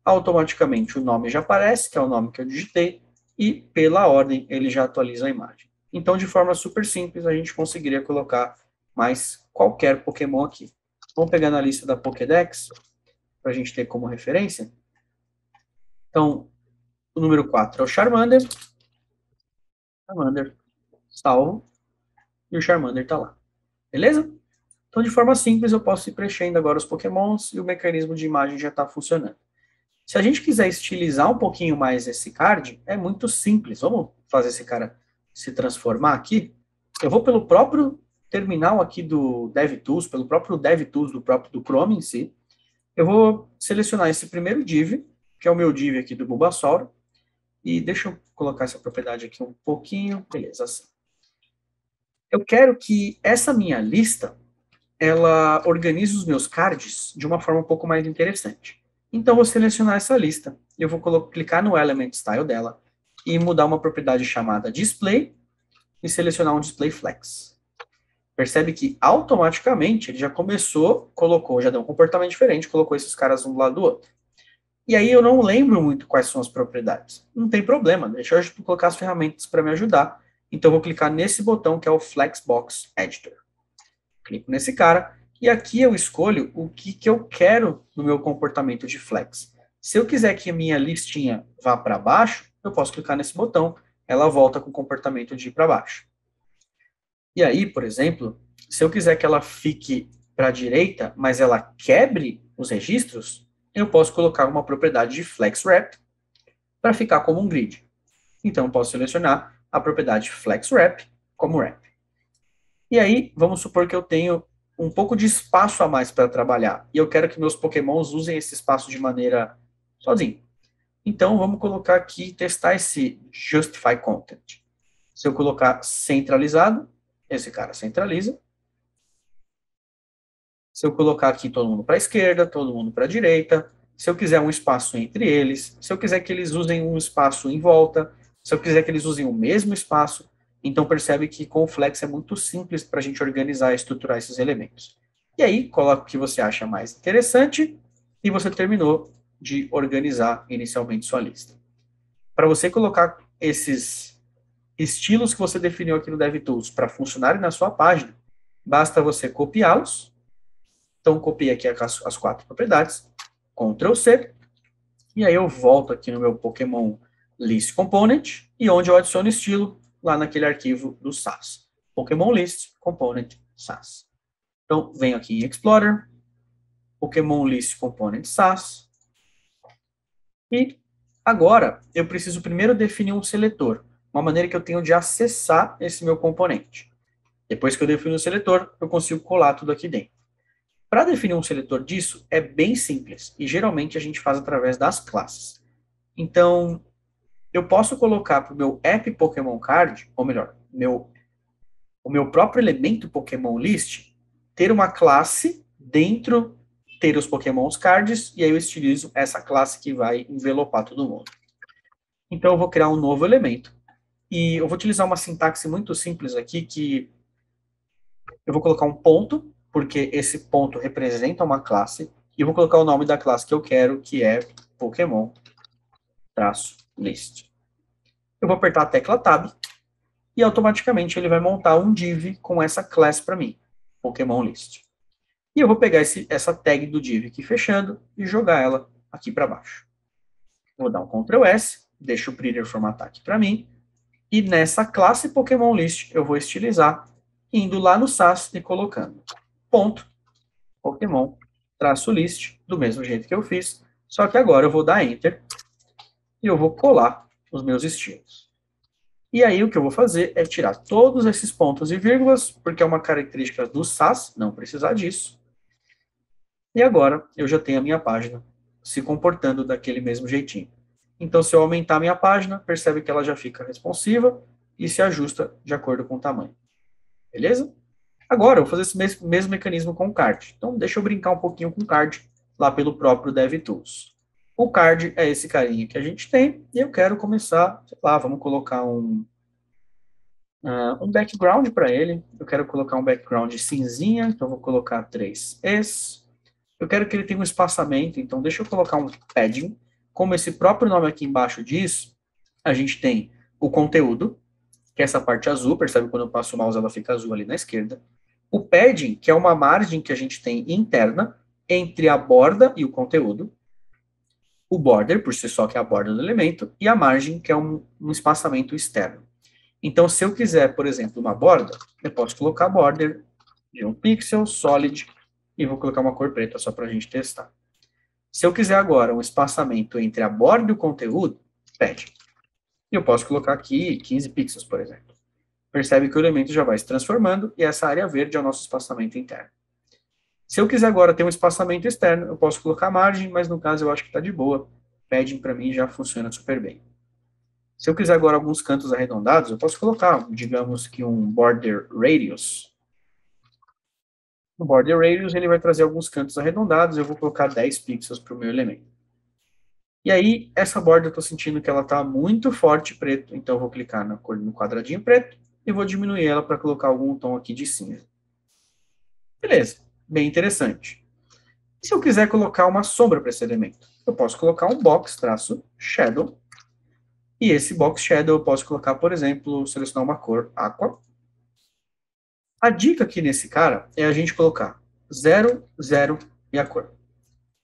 automaticamente o nome já aparece, que é o nome que eu digitei, e pela ordem ele já atualiza a imagem. Então, de forma super simples, a gente conseguiria colocar mais qualquer Pokémon aqui. Vamos pegar na lista da Pokédex, para a gente ter como referência. Então, o número 4 é o Charmander. Charmander, salvo, e o Charmander está lá. Beleza? Então, de forma simples, eu posso ir preenchendo agora os Pokémons e o mecanismo de imagem já está funcionando. Se a gente quiser estilizar um pouquinho mais esse card, é muito simples. Vamos fazer esse cara se transformar aqui. Eu vou pelo próprio terminal aqui do DevTools, pelo próprio DevTools do Chrome em si. Eu vou selecionar esse primeiro div, que é o meu div aqui do Bulbasaur. E deixa eu colocar essa propriedade aqui um pouquinho. Beleza, assim. Eu quero que essa minha lista, ela organize os meus cards de uma forma um pouco mais interessante. Então, eu vou selecionar essa lista. Eu vou clicar no Element Style dela e mudar uma propriedade chamada Display e selecionar um Display Flex. Percebe que automaticamente ele já começou, já deu um comportamento diferente, colocou esses caras um do lado do outro. E aí eu não lembro muito quais são as propriedades. Não tem problema, deixa eu colocar as ferramentas para me ajudar. Então, eu vou clicar nesse botão que é o Flexbox Editor. Clico nesse cara, e aqui eu escolho o que eu quero no meu comportamento de flex. Se eu quiser que a minha listinha vá para baixo, eu posso clicar nesse botão, ela volta com o comportamento de ir para baixo. E aí, por exemplo, se eu quiser que ela fique para a direita, mas ela quebre os registros, eu posso colocar uma propriedade de FlexWrap para ficar como um grid. Então, eu posso selecionar a propriedade FlexWrap como wrap. E aí, vamos supor que eu tenho um pouco de espaço a mais para trabalhar, e eu quero que meus pokémons usem esse espaço de maneira sozinho. Então, vamos colocar aqui, testar esse Justify Content. Se eu colocar centralizado, esse cara centraliza. Se eu colocar aqui todo mundo para a esquerda, todo mundo para a direita, se eu quiser um espaço entre eles, se eu quiser que eles usem um espaço em volta, se eu quiser que eles usem o mesmo espaço, então percebe que com o Flex é muito simples para a gente organizar e estruturar esses elementos. E aí, coloca o que você acha mais interessante e você terminou de organizar inicialmente sua lista. Para você colocar esses estilos que você definiu aqui no DevTools para funcionarem na sua página, basta você copiá-los. Então, copiei aqui as 4 propriedades, Ctrl C, e aí eu volto aqui no meu Pokémon List Component, e onde eu adiciono estilo, lá naquele arquivo do SAS. Pokémon List Component SAS. Então, venho aqui em Explorer, Pokémon List Component SAS, e agora eu preciso primeiro definir um seletor, uma maneira que eu tenho de acessar esse meu componente. Depois que eu defino o seletor, eu consigo colar tudo aqui dentro. Para definir um seletor disso, é bem simples, e geralmente a gente faz através das classes. Então, eu posso colocar para o meu app Pokémon Card, ou melhor, o meu próprio elemento Pokémon List, ter uma classe dentro, ter os Pokémons Cards, e aí eu estilizo essa classe que vai envelopar todo mundo. Então, eu vou criar um novo elemento, e eu vou utilizar uma sintaxe muito simples aqui, que eu vou colocar um ponto, porque esse ponto representa uma classe, e eu vou colocar o nome da classe que eu quero, que é Pokémon-list. Eu vou apertar a tecla Tab, e automaticamente ele vai montar um div com essa classe para mim, Pokémon List. E eu vou pegar essa tag do div aqui fechando e jogar ela aqui para baixo. Vou dar um Ctrl S, deixo o printer formatar aqui para mim, e nessa classe Pokémon List eu vou estilizar, indo lá no SAS e colocando ponto Pokémon traço list, do mesmo jeito que eu fiz, só que agora eu vou dar Enter e eu vou colar os meus estilos. E aí o que eu vou fazer é tirar todos esses pontos e vírgulas, porque é uma característica do SAS, não precisar disso. E agora eu já tenho a minha página se comportando daquele mesmo jeitinho. Então, se eu aumentar a minha página, percebe que ela já fica responsiva e se ajusta de acordo com o tamanho. Beleza? Agora, eu vou fazer esse mesmo mecanismo com o card. Então, deixa eu brincar um pouquinho com o card lá pelo próprio DevTools. O card é esse carinha que a gente tem, e eu quero começar, sei lá, vamos colocar um background para ele. Eu quero colocar um background cinzinha, então eu vou colocar 3 Es. Eu quero que ele tenha um espaçamento, então deixa eu colocar um padding. Como esse próprio nome aqui embaixo diz, a gente tem o conteúdo, que é essa parte azul, percebe quando eu passo o mouse ela fica azul ali na esquerda. O padding, que é uma margem que a gente tem interna entre a borda e o conteúdo. O border, por si só, que é a borda do elemento, e a margem, que é um espaçamento externo. Então, se eu quiser, por exemplo, uma borda, eu posso colocar border de 1 pixel, solid, e vou colocar uma cor preta só para a gente testar. Se eu quiser agora um espaçamento entre a borda e o conteúdo, padding. E eu posso colocar aqui 15 pixels, por exemplo. Percebe que o elemento já vai se transformando e essa área verde é o nosso espaçamento interno. Se eu quiser agora ter um espaçamento externo, eu posso colocar margem, mas no caso eu acho que está de boa. Padding para mim já funciona super bem. Se eu quiser agora alguns cantos arredondados, eu posso colocar, digamos que um border radius. No border radius ele vai trazer alguns cantos arredondados, eu vou colocar 10 pixels para o meu elemento. E aí, essa borda eu estou sentindo que ela está muito forte preto, então eu vou clicar no quadradinho preto e vou diminuir ela para colocar algum tom aqui de cinza. Beleza, bem interessante. E se eu quiser colocar uma sombra para esse elemento? Eu posso colocar um box, traço, shadow, e esse box shadow eu posso colocar, por exemplo, selecionar uma cor aqua. A dica aqui nesse cara é a gente colocar 0, 0 e a cor.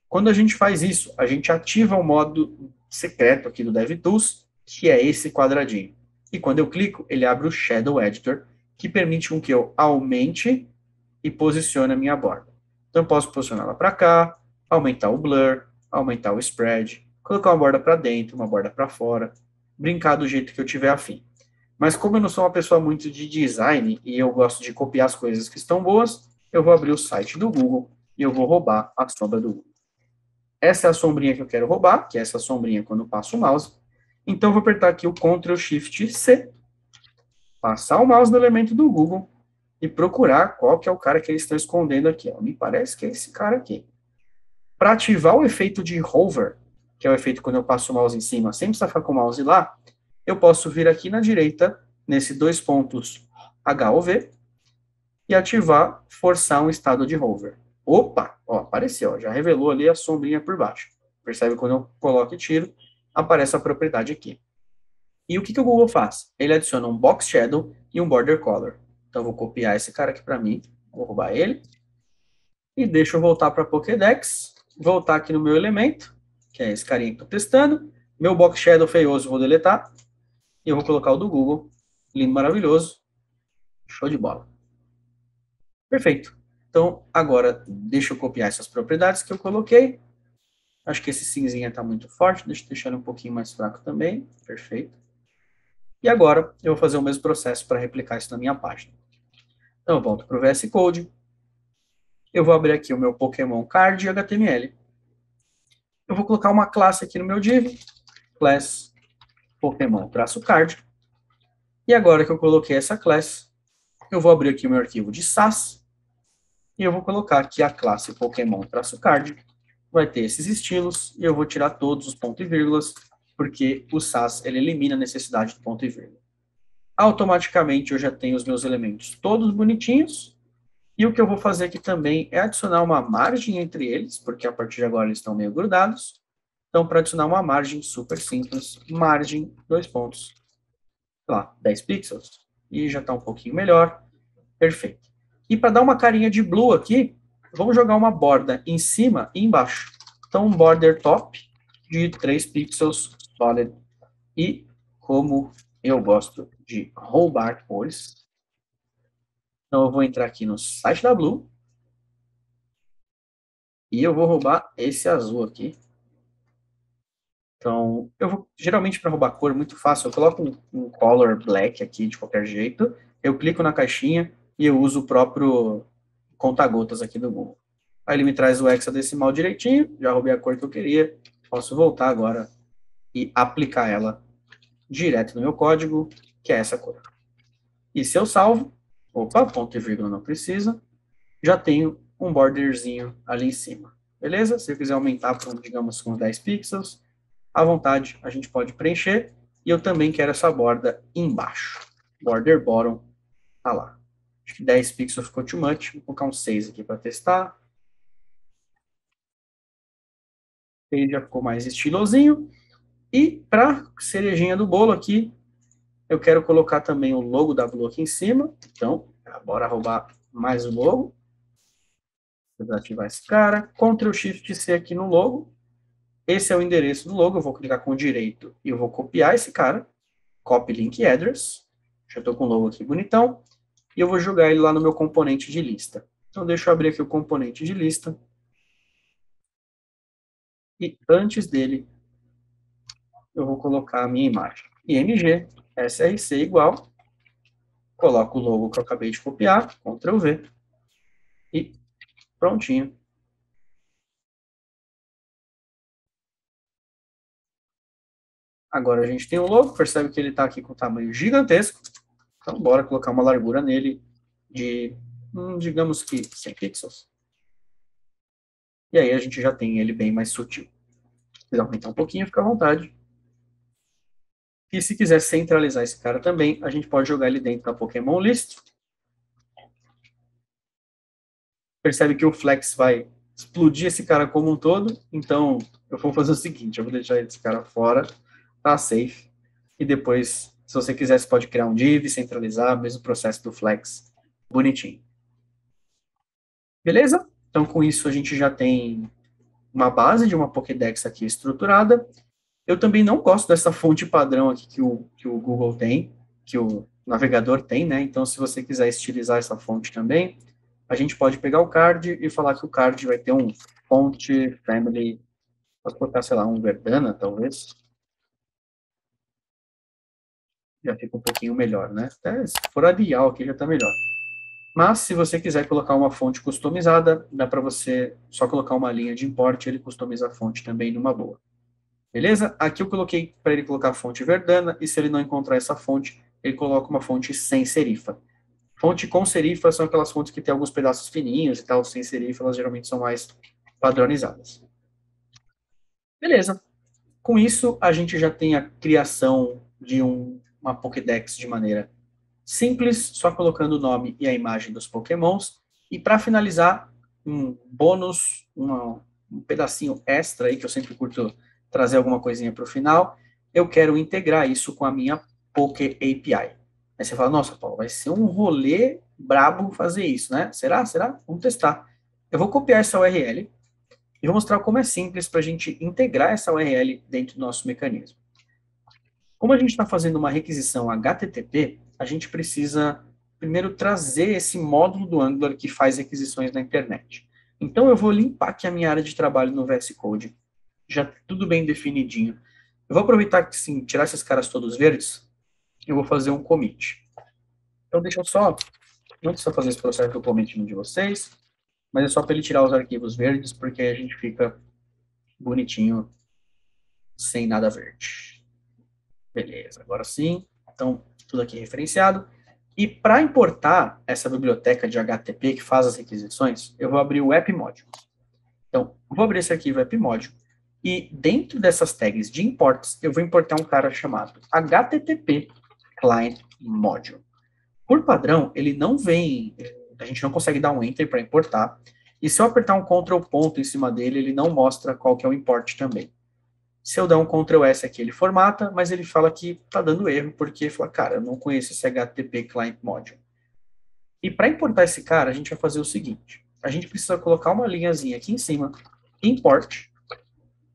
Quando a gente faz isso, a gente ativa o modo secreto aqui do DevTools, que é esse quadradinho. E quando eu clico, ele abre o Shadow Editor, que permite com que eu aumente e posicione a minha borda. Então, eu posso posicionar ela para cá, aumentar o blur, aumentar o spread, colocar uma borda para dentro, uma borda para fora, brincar do jeito que eu tiver afim. Mas como eu não sou uma pessoa muito de design e eu gosto de copiar as coisas que estão boas, eu vou abrir o site do Google e eu vou roubar a sombra do Google. Essa é a sombrinha que eu quero roubar, que é essa sombrinha quando eu passo o mouse. Então, eu vou apertar aqui o Ctrl Shift C, passar o mouse no elemento do Google e procurar qual que é o cara que eles estão escondendo aqui. Ó. Me parece que é esse cara aqui. Para ativar o efeito de hover, que é o efeito quando eu passo o mouse em cima, sem precisar ficar com o mouse lá, eu posso vir aqui na direita, nesse dois pontos HOV, e ativar forçar um estado de hover. Opa, ó, apareceu, ó, já revelou ali a sombrinha por baixo. Percebe quando eu coloco e tiro, aparece a propriedade aqui. E o que, que o Google faz? Ele adiciona um box shadow e um border color. Então, eu vou copiar esse cara aqui para mim, vou roubar ele, e deixa eu voltar para a Pokédex, voltar aqui no meu elemento, que é esse carinha que estou testando, meu box shadow feioso vou deletar, e eu vou colocar o do Google, lindo, maravilhoso, show de bola. Perfeito. Então, agora, deixa eu copiar essas propriedades que eu coloquei. Acho que esse cinzinha está muito forte, deixa eu deixar ele um pouquinho mais fraco também. Perfeito. E agora, eu vou fazer o mesmo processo para replicar isso na minha página. Então, eu volto para o VS Code. Eu vou abrir aqui o meu Pokémon Card HTML. Eu vou colocar uma classe aqui no meu div, class Pokémon-card. E agora que eu coloquei essa class, eu vou abrir aqui o meu arquivo de SAS. E eu vou colocar aqui a classe Pokémon-card. Vai ter esses estilos, e eu vou tirar todos os pontos e vírgulas, porque o SAS ele elimina a necessidade de ponto e vírgula. Automaticamente eu já tenho os meus elementos todos bonitinhos, e o que eu vou fazer aqui também é adicionar uma margem entre eles, porque a partir de agora eles estão meio grudados. Então, para adicionar uma margem super simples, margem, 2 pontos, sei lá, 10 pixels, e já está um pouquinho melhor, perfeito. E para dar uma carinha de blue aqui, vamos jogar uma borda em cima e embaixo. Então, um border top de 3 pixels solid. E como eu gosto de roubar cores, então eu vou entrar aqui no site da Blue e eu vou roubar esse azul aqui. Então, eu vou, geralmente para roubar cor, muito fácil, eu coloco um color black aqui de qualquer jeito, eu clico na caixinha e eu uso o próprio conta-gotas aqui do Google. Aí ele me traz o hexadecimal direitinho, já roubei a cor que eu queria, posso voltar agora e aplicar ela direto no meu código, que é essa cor. E se eu salvo, opa, ponto e vírgula não precisa, já tenho um borderzinho ali em cima. Beleza? Se eu quiser aumentar para, digamos, com 10 pixels, à vontade, a gente pode preencher. E eu também quero essa borda embaixo. Border bottom, tá lá. Acho que 10 pixels ficou too much. Vou colocar um 6 aqui para testar. Ele já ficou mais estilosinho. E para cerejinha do bolo aqui, eu quero colocar também o logo da Blue aqui em cima. Então, bora roubar mais o logo. Vou ativar esse cara. Ctrl Shift C aqui no logo. Esse é o endereço do logo. Eu vou clicar com o direito e eu vou copiar esse cara. Copy Link Address. Já estou com o logo aqui bonitão. E eu vou jogar ele lá no meu componente de lista. Então, deixa eu abrir aqui o componente de lista. E antes dele, eu vou colocar a minha imagem. IMG, SRC igual. Coloco o logo que eu acabei de copiar. Ctrl V. E prontinho. Agora a gente tem o logo. Percebe que ele está aqui com tamanho gigantesco. Então, bora colocar uma largura nele de, digamos que 100 pixels. E aí a gente já tem ele bem mais sutil. Se quiser aumentar um pouquinho, fica à vontade. E se quiser centralizar esse cara também, a gente pode jogar ele dentro da Pokémon List. Percebe que o Flex vai explodir esse cara como um todo. Então, eu vou fazer o seguinte, eu vou deixar esse cara fora, tá safe. E depois, se você quiser, você pode criar um div, centralizar, mesmo processo do Flex, bonitinho. Beleza? Então, com isso, a gente já tem uma base de uma Pokédex aqui estruturada. Eu também não gosto dessa fonte padrão aqui que o Google tem, que o navegador tem, né? Então, se você quiser estilizar essa fonte também, a gente pode pegar o card e falar que o card vai ter um font family, posso colocar, sei lá, um Verdana, talvez. Já fica um pouquinho melhor, né? Até se for Arial aqui já está melhor. Mas, se você quiser colocar uma fonte customizada, dá para você só colocar uma linha de import e ele customiza a fonte também numa boa. Beleza? Aqui eu coloquei para ele colocar a fonte Verdana, e se ele não encontrar essa fonte, ele coloca uma fonte sem serifa. Fonte com serifa são aquelas fontes que tem alguns pedaços fininhos e tal, sem serifa, elas geralmente são mais padronizadas. Beleza. Com isso, a gente já tem a criação de uma Pokédex de maneira simples, só colocando o nome e a imagem dos Pokémons. E para finalizar, um bônus, um pedacinho extra aí, que eu sempre curto trazer alguma coisinha para o final, eu quero integrar isso com a minha Poké API. Aí você fala, nossa, Paulo, vai ser um rolê brabo fazer isso, né? Será? Será? Vamos testar. Eu vou copiar essa URL e vou mostrar como é simples para a gente integrar essa URL dentro do nosso mecanismo. Como a gente está fazendo uma requisição HTTP, a gente precisa primeiro trazer esse módulo do Angular que faz requisições na internet. Então eu vou limpar aqui a minha área de trabalho no VS Code, já tudo bem definidinho. Eu vou aproveitar que, sim, tirar esses caras todos verdes, eu vou fazer um commit. Então deixa eu só, não precisa fazer esse processo do commit no de vocês, mas é só para ele tirar os arquivos verdes, porque aí a gente fica bonitinho, sem nada verde. Beleza, agora sim. Então, tudo aqui referenciado. E para importar essa biblioteca de HTTP que faz as requisições, eu vou abrir o app module. Então, vou abrir esse arquivo app module e dentro dessas tags de imports, eu vou importar um cara chamado HTTP Client Module. Por padrão, ele não vem, a gente não consegue dar um enter para importar, e se eu apertar um Ctrl ponto em cima dele, ele não mostra qual que é o import também. Se eu dar um Ctrl S aqui, ele formata, mas ele fala que está dando erro, porque fala, cara, eu não conheço esse HTTP Client Module. E para importar esse cara, a gente vai fazer o seguinte, a gente precisa colocar uma linhazinha aqui em cima, import,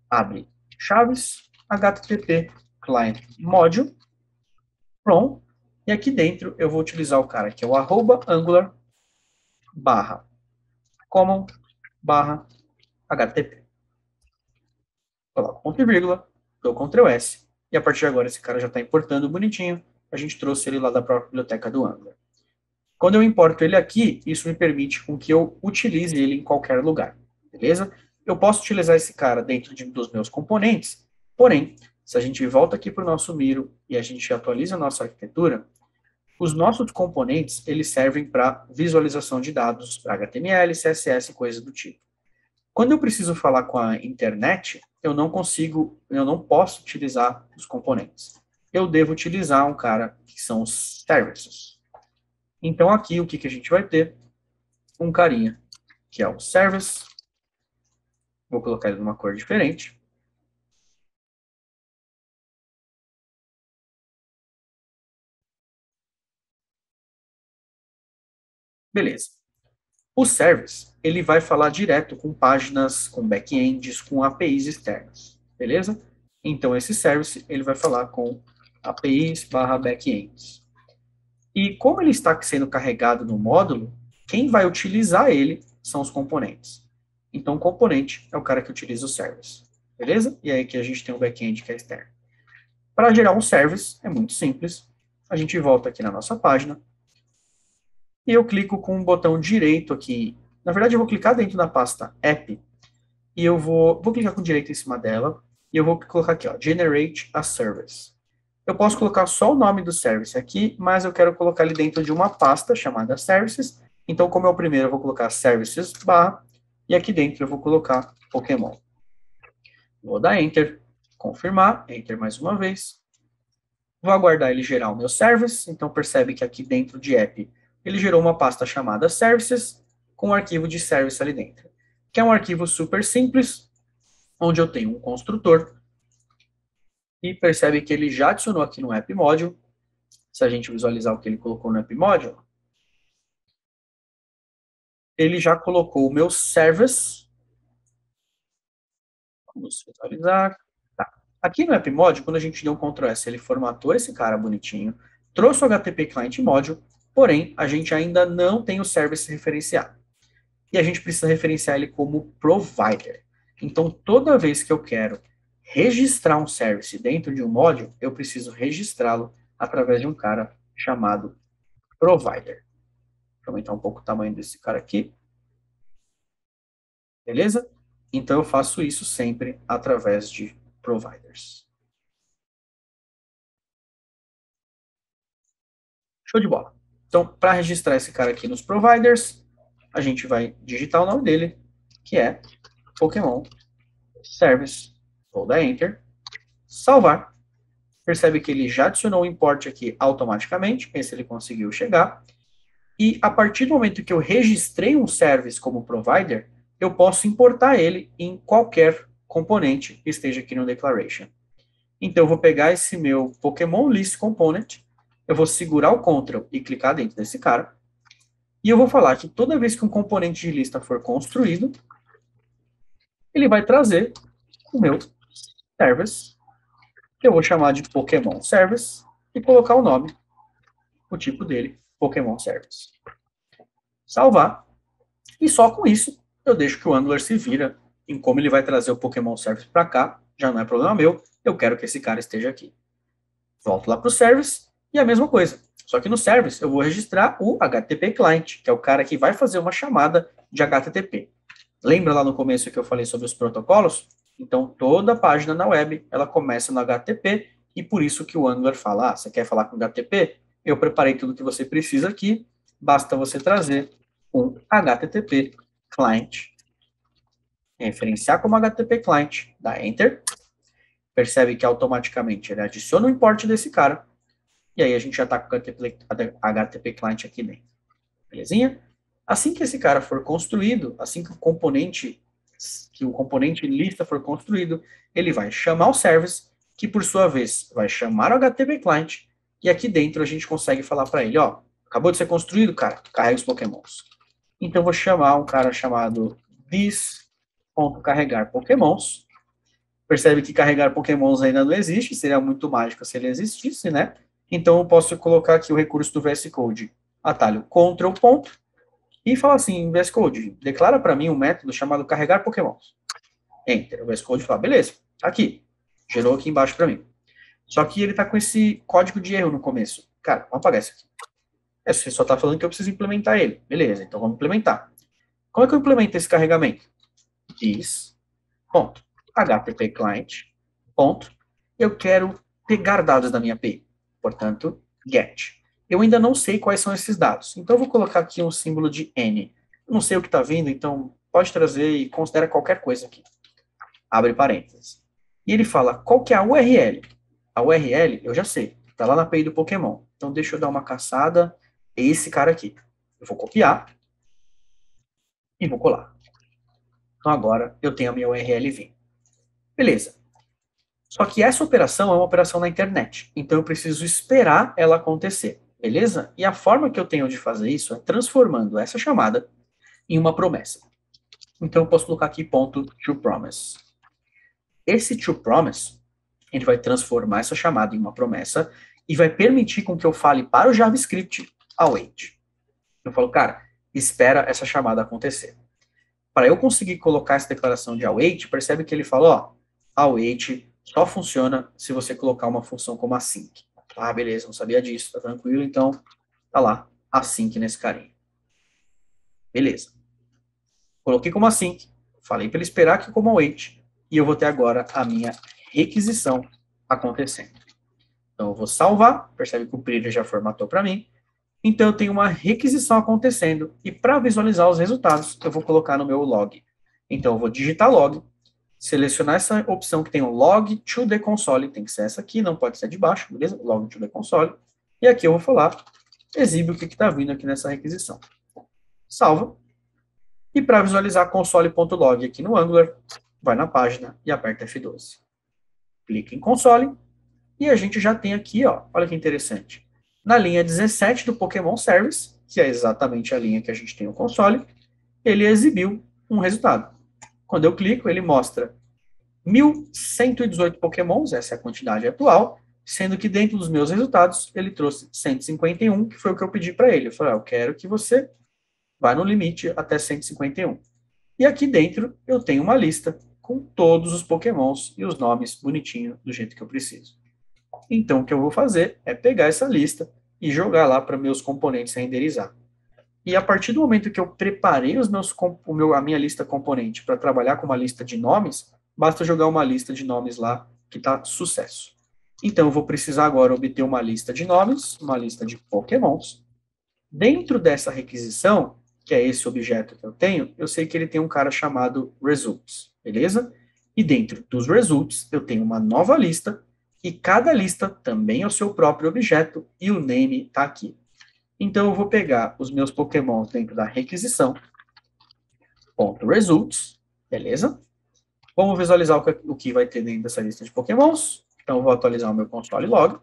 abre chaves, HTTP Client Module, from, e aqui dentro eu vou utilizar o cara que é o @angular barra common barra HTTP. Coloco ponto e vírgula, dou Ctrl S, e a partir de agora esse cara já está importando bonitinho, a gente trouxe ele lá da própria biblioteca do Angular. Quando eu importo ele aqui, isso me permite com que eu utilize ele em qualquer lugar, beleza? Eu posso utilizar esse cara dentro dos meus componentes, porém, se a gente volta aqui para o nosso Miro e a gente atualiza a nossa arquitetura, os nossos componentes, eles servem para visualização de dados, para HTML, CSS e coisas do tipo. Quando eu preciso falar com a internet, eu não posso utilizar os componentes. Eu devo utilizar um cara que são os services. Então aqui o que a gente vai ter? Um carinha, que é o service. Vou colocar ele numa cor diferente. Beleza. O service, ele vai falar direto com páginas, com backends, com APIs externas. Beleza? Então esse service, ele vai falar com APIs/backends. E como ele está sendo carregado no módulo, quem vai utilizar ele são os componentes. Então, o componente é o cara que utiliza o service. Beleza? E aí que a gente tem o back-end que é externo. Para gerar um service, é muito simples. A gente volta aqui na nossa página. E eu clico com o botão direito aqui. Na verdade, eu vou clicar dentro da pasta app. E eu vou clicar com direito em cima dela. E eu vou colocar aqui, ó, Generate a Service. Eu posso colocar só o nome do service aqui, mas eu quero colocar ele dentro de uma pasta chamada Services. Então, como é o primeiro, eu vou colocar Services barra, e aqui dentro eu vou colocar Pokémon. Vou dar Enter, confirmar, Enter mais uma vez. Vou aguardar ele gerar o meu service, então percebe que aqui dentro de app, ele gerou uma pasta chamada Services, com um arquivo de service ali dentro. Que é um arquivo super simples, onde eu tenho um construtor, e percebe que ele já adicionou aqui no App Module. Se a gente visualizar o que ele colocou no App Module, ele já colocou o meu service. Vamos visualizar. Tá. Aqui no App Module, quando a gente deu um Ctrl S, ele formatou esse cara bonitinho. trouxe o HTTP Client Module, porém, a gente ainda não tem o service referenciado. E a gente precisa referenciar ele como provider. Então, toda vez que eu quero registrar um service dentro de um módulo, eu preciso registrá-lo através de um cara chamado provider. Vou aumentar um pouco o tamanho desse cara aqui. Beleza? Então, eu faço isso sempre através de providers. Show de bola. Então, para registrar esse cara aqui nos providers, a gente vai digitar o nome dele, que é Pokémon Service. Vou dar Enter. Salvar. Percebe que ele já adicionou o import aqui automaticamente, esse ele conseguiu chegar. E a partir do momento que eu registrei um service como provider, eu posso importar ele em qualquer componente que esteja aqui no declaration. Então, eu vou pegar esse meu Pokémon List Component, eu vou segurar o Ctrl e clicar dentro desse cara, e eu vou falar que toda vez que um componente de lista for construído, ele vai trazer o meu service, que eu vou chamar de Pokémon Service, e colocar o nome, o tipo dele, Pokémon Service. Salvar, e só com isso eu deixo que o Angular se vira em como ele vai trazer o Pokémon Service para cá, já não é problema meu, eu quero que esse cara esteja aqui. Volto lá para o Service, e a mesma coisa. Só que no Service eu vou registrar o HTTP Client, que é o cara que vai fazer uma chamada de HTTP. Lembra lá no começo que eu falei sobre os protocolos? Então, toda página na web, ela começa no HTTP, e por isso que o Angular fala, você quer falar com HTTP? Eu preparei tudo que você precisa aqui, basta você trazer um HTTP Client, referenciar como HTTP Client, dá Enter, percebe que automaticamente ele adiciona o import desse cara, e aí a gente já está com o HTTP Client aqui dentro. Belezinha? Assim que esse cara for construído, assim que o componente lista for construído, ele vai chamar o service, que por sua vez vai chamar o HTTP Client, e aqui dentro a gente consegue falar para ele, ó, acabou de ser construído, cara, carrega os pokémons. Então eu vou chamar um cara chamado this.carregar pokémons. Percebe que carregar pokémons ainda não existe, seria muito mágico se ele existisse, né? Então eu posso colocar aqui o recurso do VS Code, atalho Ctrl ponto, e falar assim, VS Code, declara para mim um método chamado carregar pokémons. Enter. O VS Code fala, beleza, tá aqui. Gerou aqui embaixo para mim. Só que ele tá com esse código de erro no começo. Cara, vamos apagar isso aqui. Você só tá falando que eu preciso implementar ele. Beleza, então vamos implementar. Como é que eu implemento esse carregamento? This, ponto, HTTP client, ponto, eu quero pegar dados da minha API. Portanto, get. Eu ainda não sei quais são esses dados. Então, eu vou colocar aqui um símbolo de N. Eu não sei o que está vindo, então pode trazer e considera qualquer coisa aqui. Abre parênteses. E ele fala, qual que é a URL? A URL, eu já sei. Está lá na API do Pokémon. Então, deixa eu dar uma caçada. É esse cara aqui. Eu vou copiar e vou colar. Então, agora eu tenho a minha URL vindo. Beleza. Só que essa operação é uma operação na internet. Então, eu preciso esperar ela acontecer. Beleza? E a forma que eu tenho de fazer isso é transformando essa chamada em uma promessa. Então, eu posso colocar aqui ponto toPromise. Esse toPromise, ele vai transformar essa chamada em uma promessa e vai permitir com que eu fale para o JavaScript await. Eu falo, cara, espera essa chamada acontecer. Para eu conseguir colocar essa declaração de await, percebe que ele fala, ó, await só funciona se você colocar uma função como async. Ah, beleza, não sabia disso, tá tranquilo, então tá lá, async nesse carinha. Beleza. Coloquei como async, falei para ele esperar aqui como await, e eu vou ter agora a minha requisição acontecendo. Então eu vou salvar, percebe que o Preview já formatou para mim, então eu tenho uma requisição acontecendo, e para visualizar os resultados, eu vou colocar no meu log. Então eu vou digitar log, selecionar essa opção que tem o log to the console, tem que ser essa aqui, não pode ser de baixo, beleza? Log to the console. E aqui eu vou falar, exibe o que está vindo aqui nessa requisição. Salva. E para visualizar console.log aqui no Angular, vai na página e aperta F12. Clica em console. E a gente já tem aqui, ó, olha que interessante. Na linha 17 do Pokémon Service, que é exatamente a linha que a gente tem no console, ele exibiu um resultado. Quando eu clico, ele mostra 1.118 pokémons, essa é a quantidade atual, sendo que dentro dos meus resultados, ele trouxe 151, que foi o que eu pedi para ele. Eu falei, eu quero que você vá no limite até 151. E aqui dentro eu tenho uma lista com todos os pokémons e os nomes bonitinho do jeito que eu preciso. Então o que eu vou fazer é pegar essa lista e jogar lá para meus componentes renderizar. E a partir do momento que eu preparei a minha lista componente para trabalhar com uma lista de nomes, basta jogar uma lista de nomes lá que está sucesso. Então eu vou precisar agora obter uma lista de nomes, uma lista de pokémons. Dentro dessa requisição, que é esse objeto que eu sei que ele tem um cara chamado results, beleza? E dentro dos results, eu tenho uma nova lista, e cada lista também é o seu próprio objeto, e o name está aqui. Então, eu vou pegar os meus pokémons dentro da requisição, ponto results, beleza? Vamos visualizar o que vai ter dentro dessa lista de pokémons. Então, eu vou atualizar o meu console log.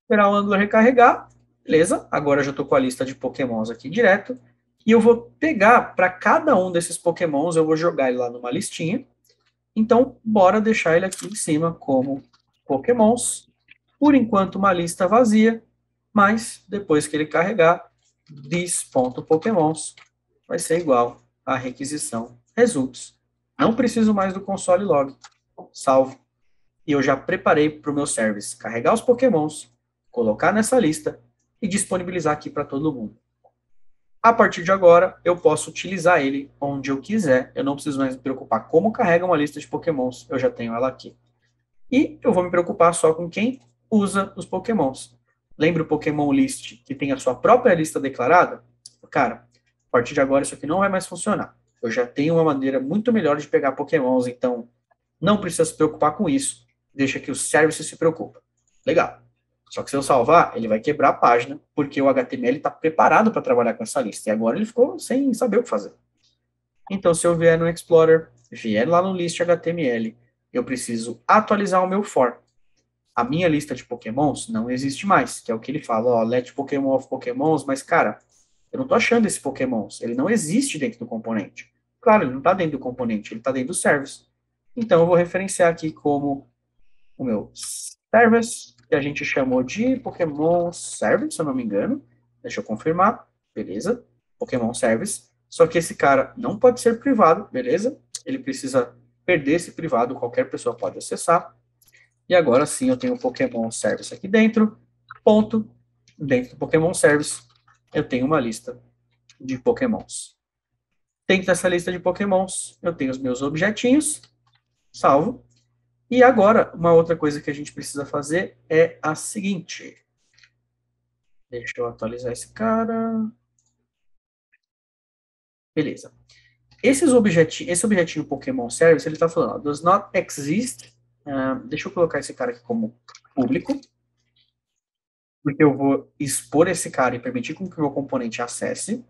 Esperar o Angular recarregar. Beleza, agora eu já estou com a lista de pokémons aqui direto. E eu vou pegar, para cada um desses pokémons, eu vou jogar ele lá numa listinha. Então, bora deixar ele aqui em cima como pokémons. Por enquanto, uma lista vazia, mas depois que ele carregar, this.pokémons vai ser igual à requisição results. Não preciso mais do console log. Salvo. E eu já preparei para o meu service carregar os pokémons, colocar nessa lista e disponibilizar aqui para todo mundo. A partir de agora, eu posso utilizar ele onde eu quiser. Eu não preciso mais me preocupar como carrega uma lista de pokémons. Eu já tenho ela aqui. E eu vou me preocupar só com quem usa os pokémons. Lembra o Pokémon List que tem a sua própria lista declarada? Cara, a partir de agora isso aqui não vai mais funcionar. Eu já tenho uma maneira muito melhor de pegar pokémons, então não precisa se preocupar com isso. Deixa que o service se preocupa. Legal. Só que se eu salvar, ele vai quebrar a página, porque o HTML está preparado para trabalhar com essa lista. E agora ele ficou sem saber o que fazer. Então, se eu vier no Explorer, vier lá no List HTML, eu preciso atualizar o meu for. A minha lista de pokémons não existe mais, que é o que ele fala, ó, let Pokémon of Pokémons, mas, cara, eu não estou achando esse pokémons. Ele não existe dentro do componente. Claro, ele não está dentro do componente, ele está dentro do service. Então, eu vou referenciar aqui como o meu service, que a gente chamou de Pokémon Service, se eu não me engano. Deixa eu confirmar. Beleza. Pokémon Service. Só que esse cara não pode ser privado, beleza? Ele precisa perder esse privado, qualquer pessoa pode acessar. E agora sim eu tenho o Pokémon Service aqui dentro. Ponto. Dentro do Pokémon Service, eu tenho uma lista de Pokémons. Dentro dessa lista de Pokémons, eu tenho os meus objetinhos. Salvo. E agora, uma outra coisa que a gente precisa fazer é a seguinte. Deixa eu atualizar esse cara. Beleza. Esse objetinho Pokémon Service, ele está falando, ó, does not exist. Deixa eu colocar esse cara aqui como público, porque eu vou expor esse cara e permitir com que o meu componente acesse.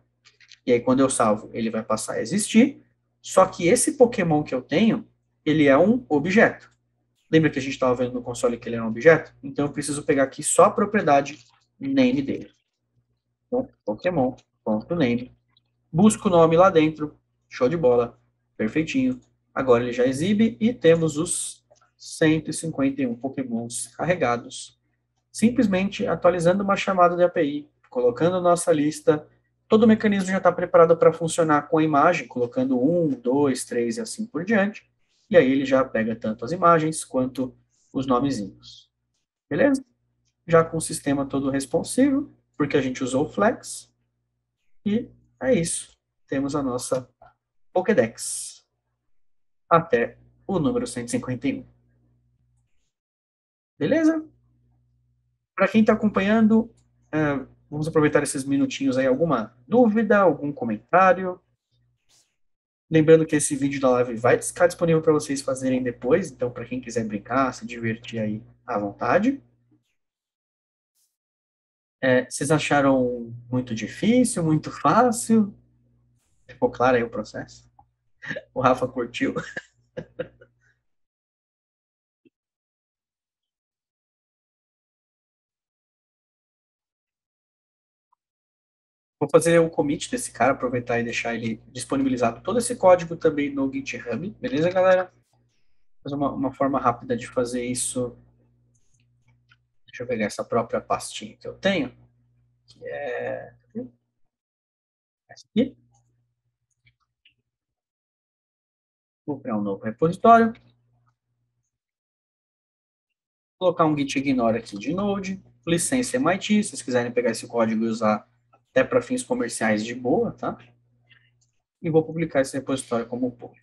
E aí, quando eu salvo, ele vai passar a existir. Só que esse Pokémon que eu tenho, ele é um objeto. Lembra que a gente estava vendo no console que ele era um objeto? Então, eu preciso pegar aqui só a propriedade name dele. Então, Pokémon.name. Busco o nome lá dentro. Show de bola. Perfeitinho. Agora ele já exibe e temos os 151 Pokémons carregados. Simplesmente atualizando uma chamada de API, colocando nossa lista. Todo o mecanismo já está preparado para funcionar com a imagem, colocando 1, 2, 3 e assim por diante. E aí ele já pega tanto as imagens quanto os nomezinhos. Beleza? Já com o sistema todo responsivo, porque a gente usou o Flex. E é isso. Temos a nossa Pokédex até o número 151. Beleza? Para quem está acompanhando, vamos aproveitar esses minutinhos aí. Alguma dúvida, algum comentário? Lembrando que esse vídeo da live vai ficar disponível para vocês fazerem depois, então para quem quiser brincar, se divertir aí à vontade. Vocês acharam muito difícil, muito fácil? Ficou claro aí o processo? O Rafa curtiu? Vou fazer o commit desse cara, aproveitar e deixar ele disponibilizado todo esse código também no GitHub, beleza, galera? Fazer uma forma rápida de fazer isso Deixa eu pegar essa própria pastinha que eu tenho, que é essa aqui. Vou criar um novo repositório. Colocar um git ignore aqui de Node. Licença MIT, se vocês quiserem pegar esse código e usar até para fins comerciais de boa, tá? E vou publicar esse repositório como pull.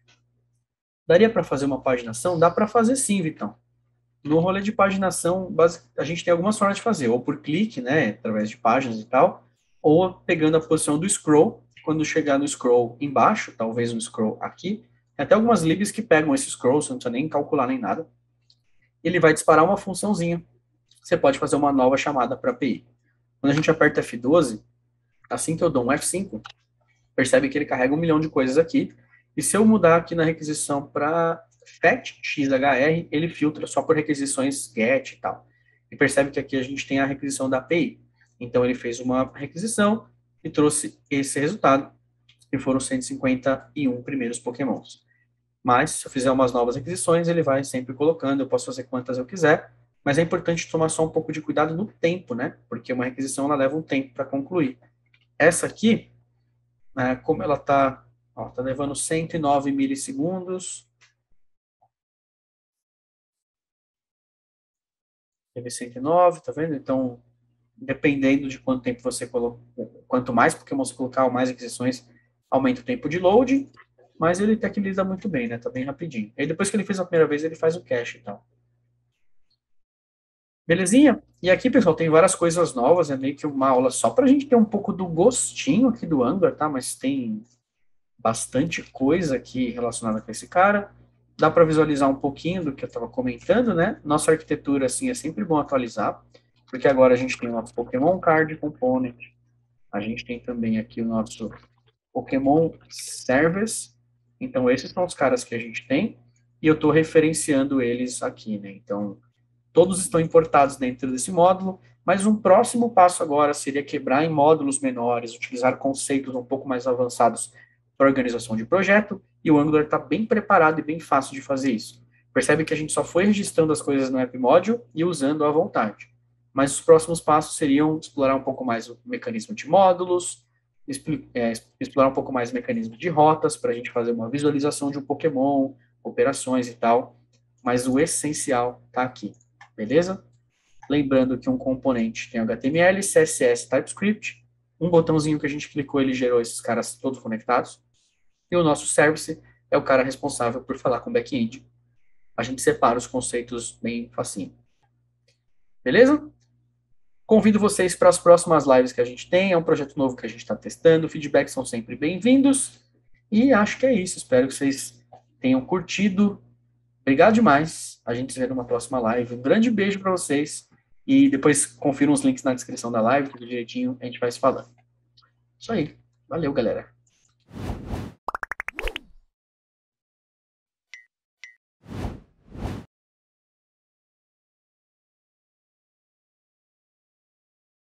Daria para fazer uma paginação? Dá para fazer sim, Vitão. No rolê de paginação, a gente tem algumas formas de fazer, ou por clique, né, através de páginas e tal, ou pegando a posição do scroll, quando chegar no scroll embaixo, talvez um scroll aqui, tem até algumas libs que pegam esse scroll, você não precisa nem calcular nem nada, ele vai disparar uma funçãozinha, você pode fazer uma nova chamada para API. Quando a gente aperta F12, assim que eu dou um F5, percebe que ele carrega 1 milhão de coisas aqui, e se eu mudar aqui na requisição para fetch.xhr, ele filtra só por requisições get e tal. E percebe que aqui a gente tem a requisição da API. Então ele fez uma requisição e trouxe esse resultado, que foram 151 primeiros pokémons. Mas, se eu fizer umas novas requisições, ele vai sempre colocando, eu posso fazer quantas eu quiser, mas é importante tomar só um pouco de cuidado no tempo, né? Porque uma requisição, ela leva um tempo para concluir. Essa aqui, como ela está levando 109 milissegundos, teve 109, tá vendo? Então, dependendo de quanto tempo você colocou, quanto mais Pokémon você colocar, ou mais aquisições, aumenta o tempo de load, mas ele até que lida muito bem, né? Tá bem rapidinho. Aí depois que ele fez a primeira vez, ele faz o cache e tal. Belezinha? E aqui, pessoal, tem várias coisas novas, é meio que uma aula só pra gente ter um pouco do gostinho aqui do Angular, tá? Mas tem bastante coisa aqui relacionada com esse cara. Dá para visualizar um pouquinho do que eu estava comentando, né? Nossa arquitetura, assim, é sempre bom atualizar, porque agora a gente tem o nosso Pokémon Card Component, a gente tem também aqui o nosso Pokémon Service, então esses são os caras que a gente tem, e eu estou referenciando eles aqui, né? Então, todos estão importados dentro desse módulo, mas um próximo passo agora seria quebrar em módulos menores, utilizar conceitos um pouco mais avançados para organização de projeto, e o Angular está bem preparado e bem fácil de fazer isso. Percebe que a gente só foi registrando as coisas no App Module e usando à vontade. Mas os próximos passos seriam explorar um pouco mais o mecanismo de módulos, explorar um pouco mais o mecanismo de rotas, para a gente fazer uma visualização de um Pokémon, operações e tal, mas o essencial está aqui, beleza? Lembrando que um componente tem HTML, CSS, TypeScript, um botãozinho que a gente clicou, ele gerou esses caras todos conectados, e o nosso service é o cara responsável por falar com o back-end. A gente separa os conceitos bem facinho. Beleza? Convido vocês para as próximas lives que a gente tem, é um projeto novo que a gente está testando, feedbacks são sempre bem-vindos, e acho que é isso, espero que vocês tenham curtido. Obrigado demais, a gente se vê numa próxima live, um grande beijo para vocês, e depois confiram os links na descrição da live, tudo direitinho, a gente vai se falando. Isso aí, valeu galera.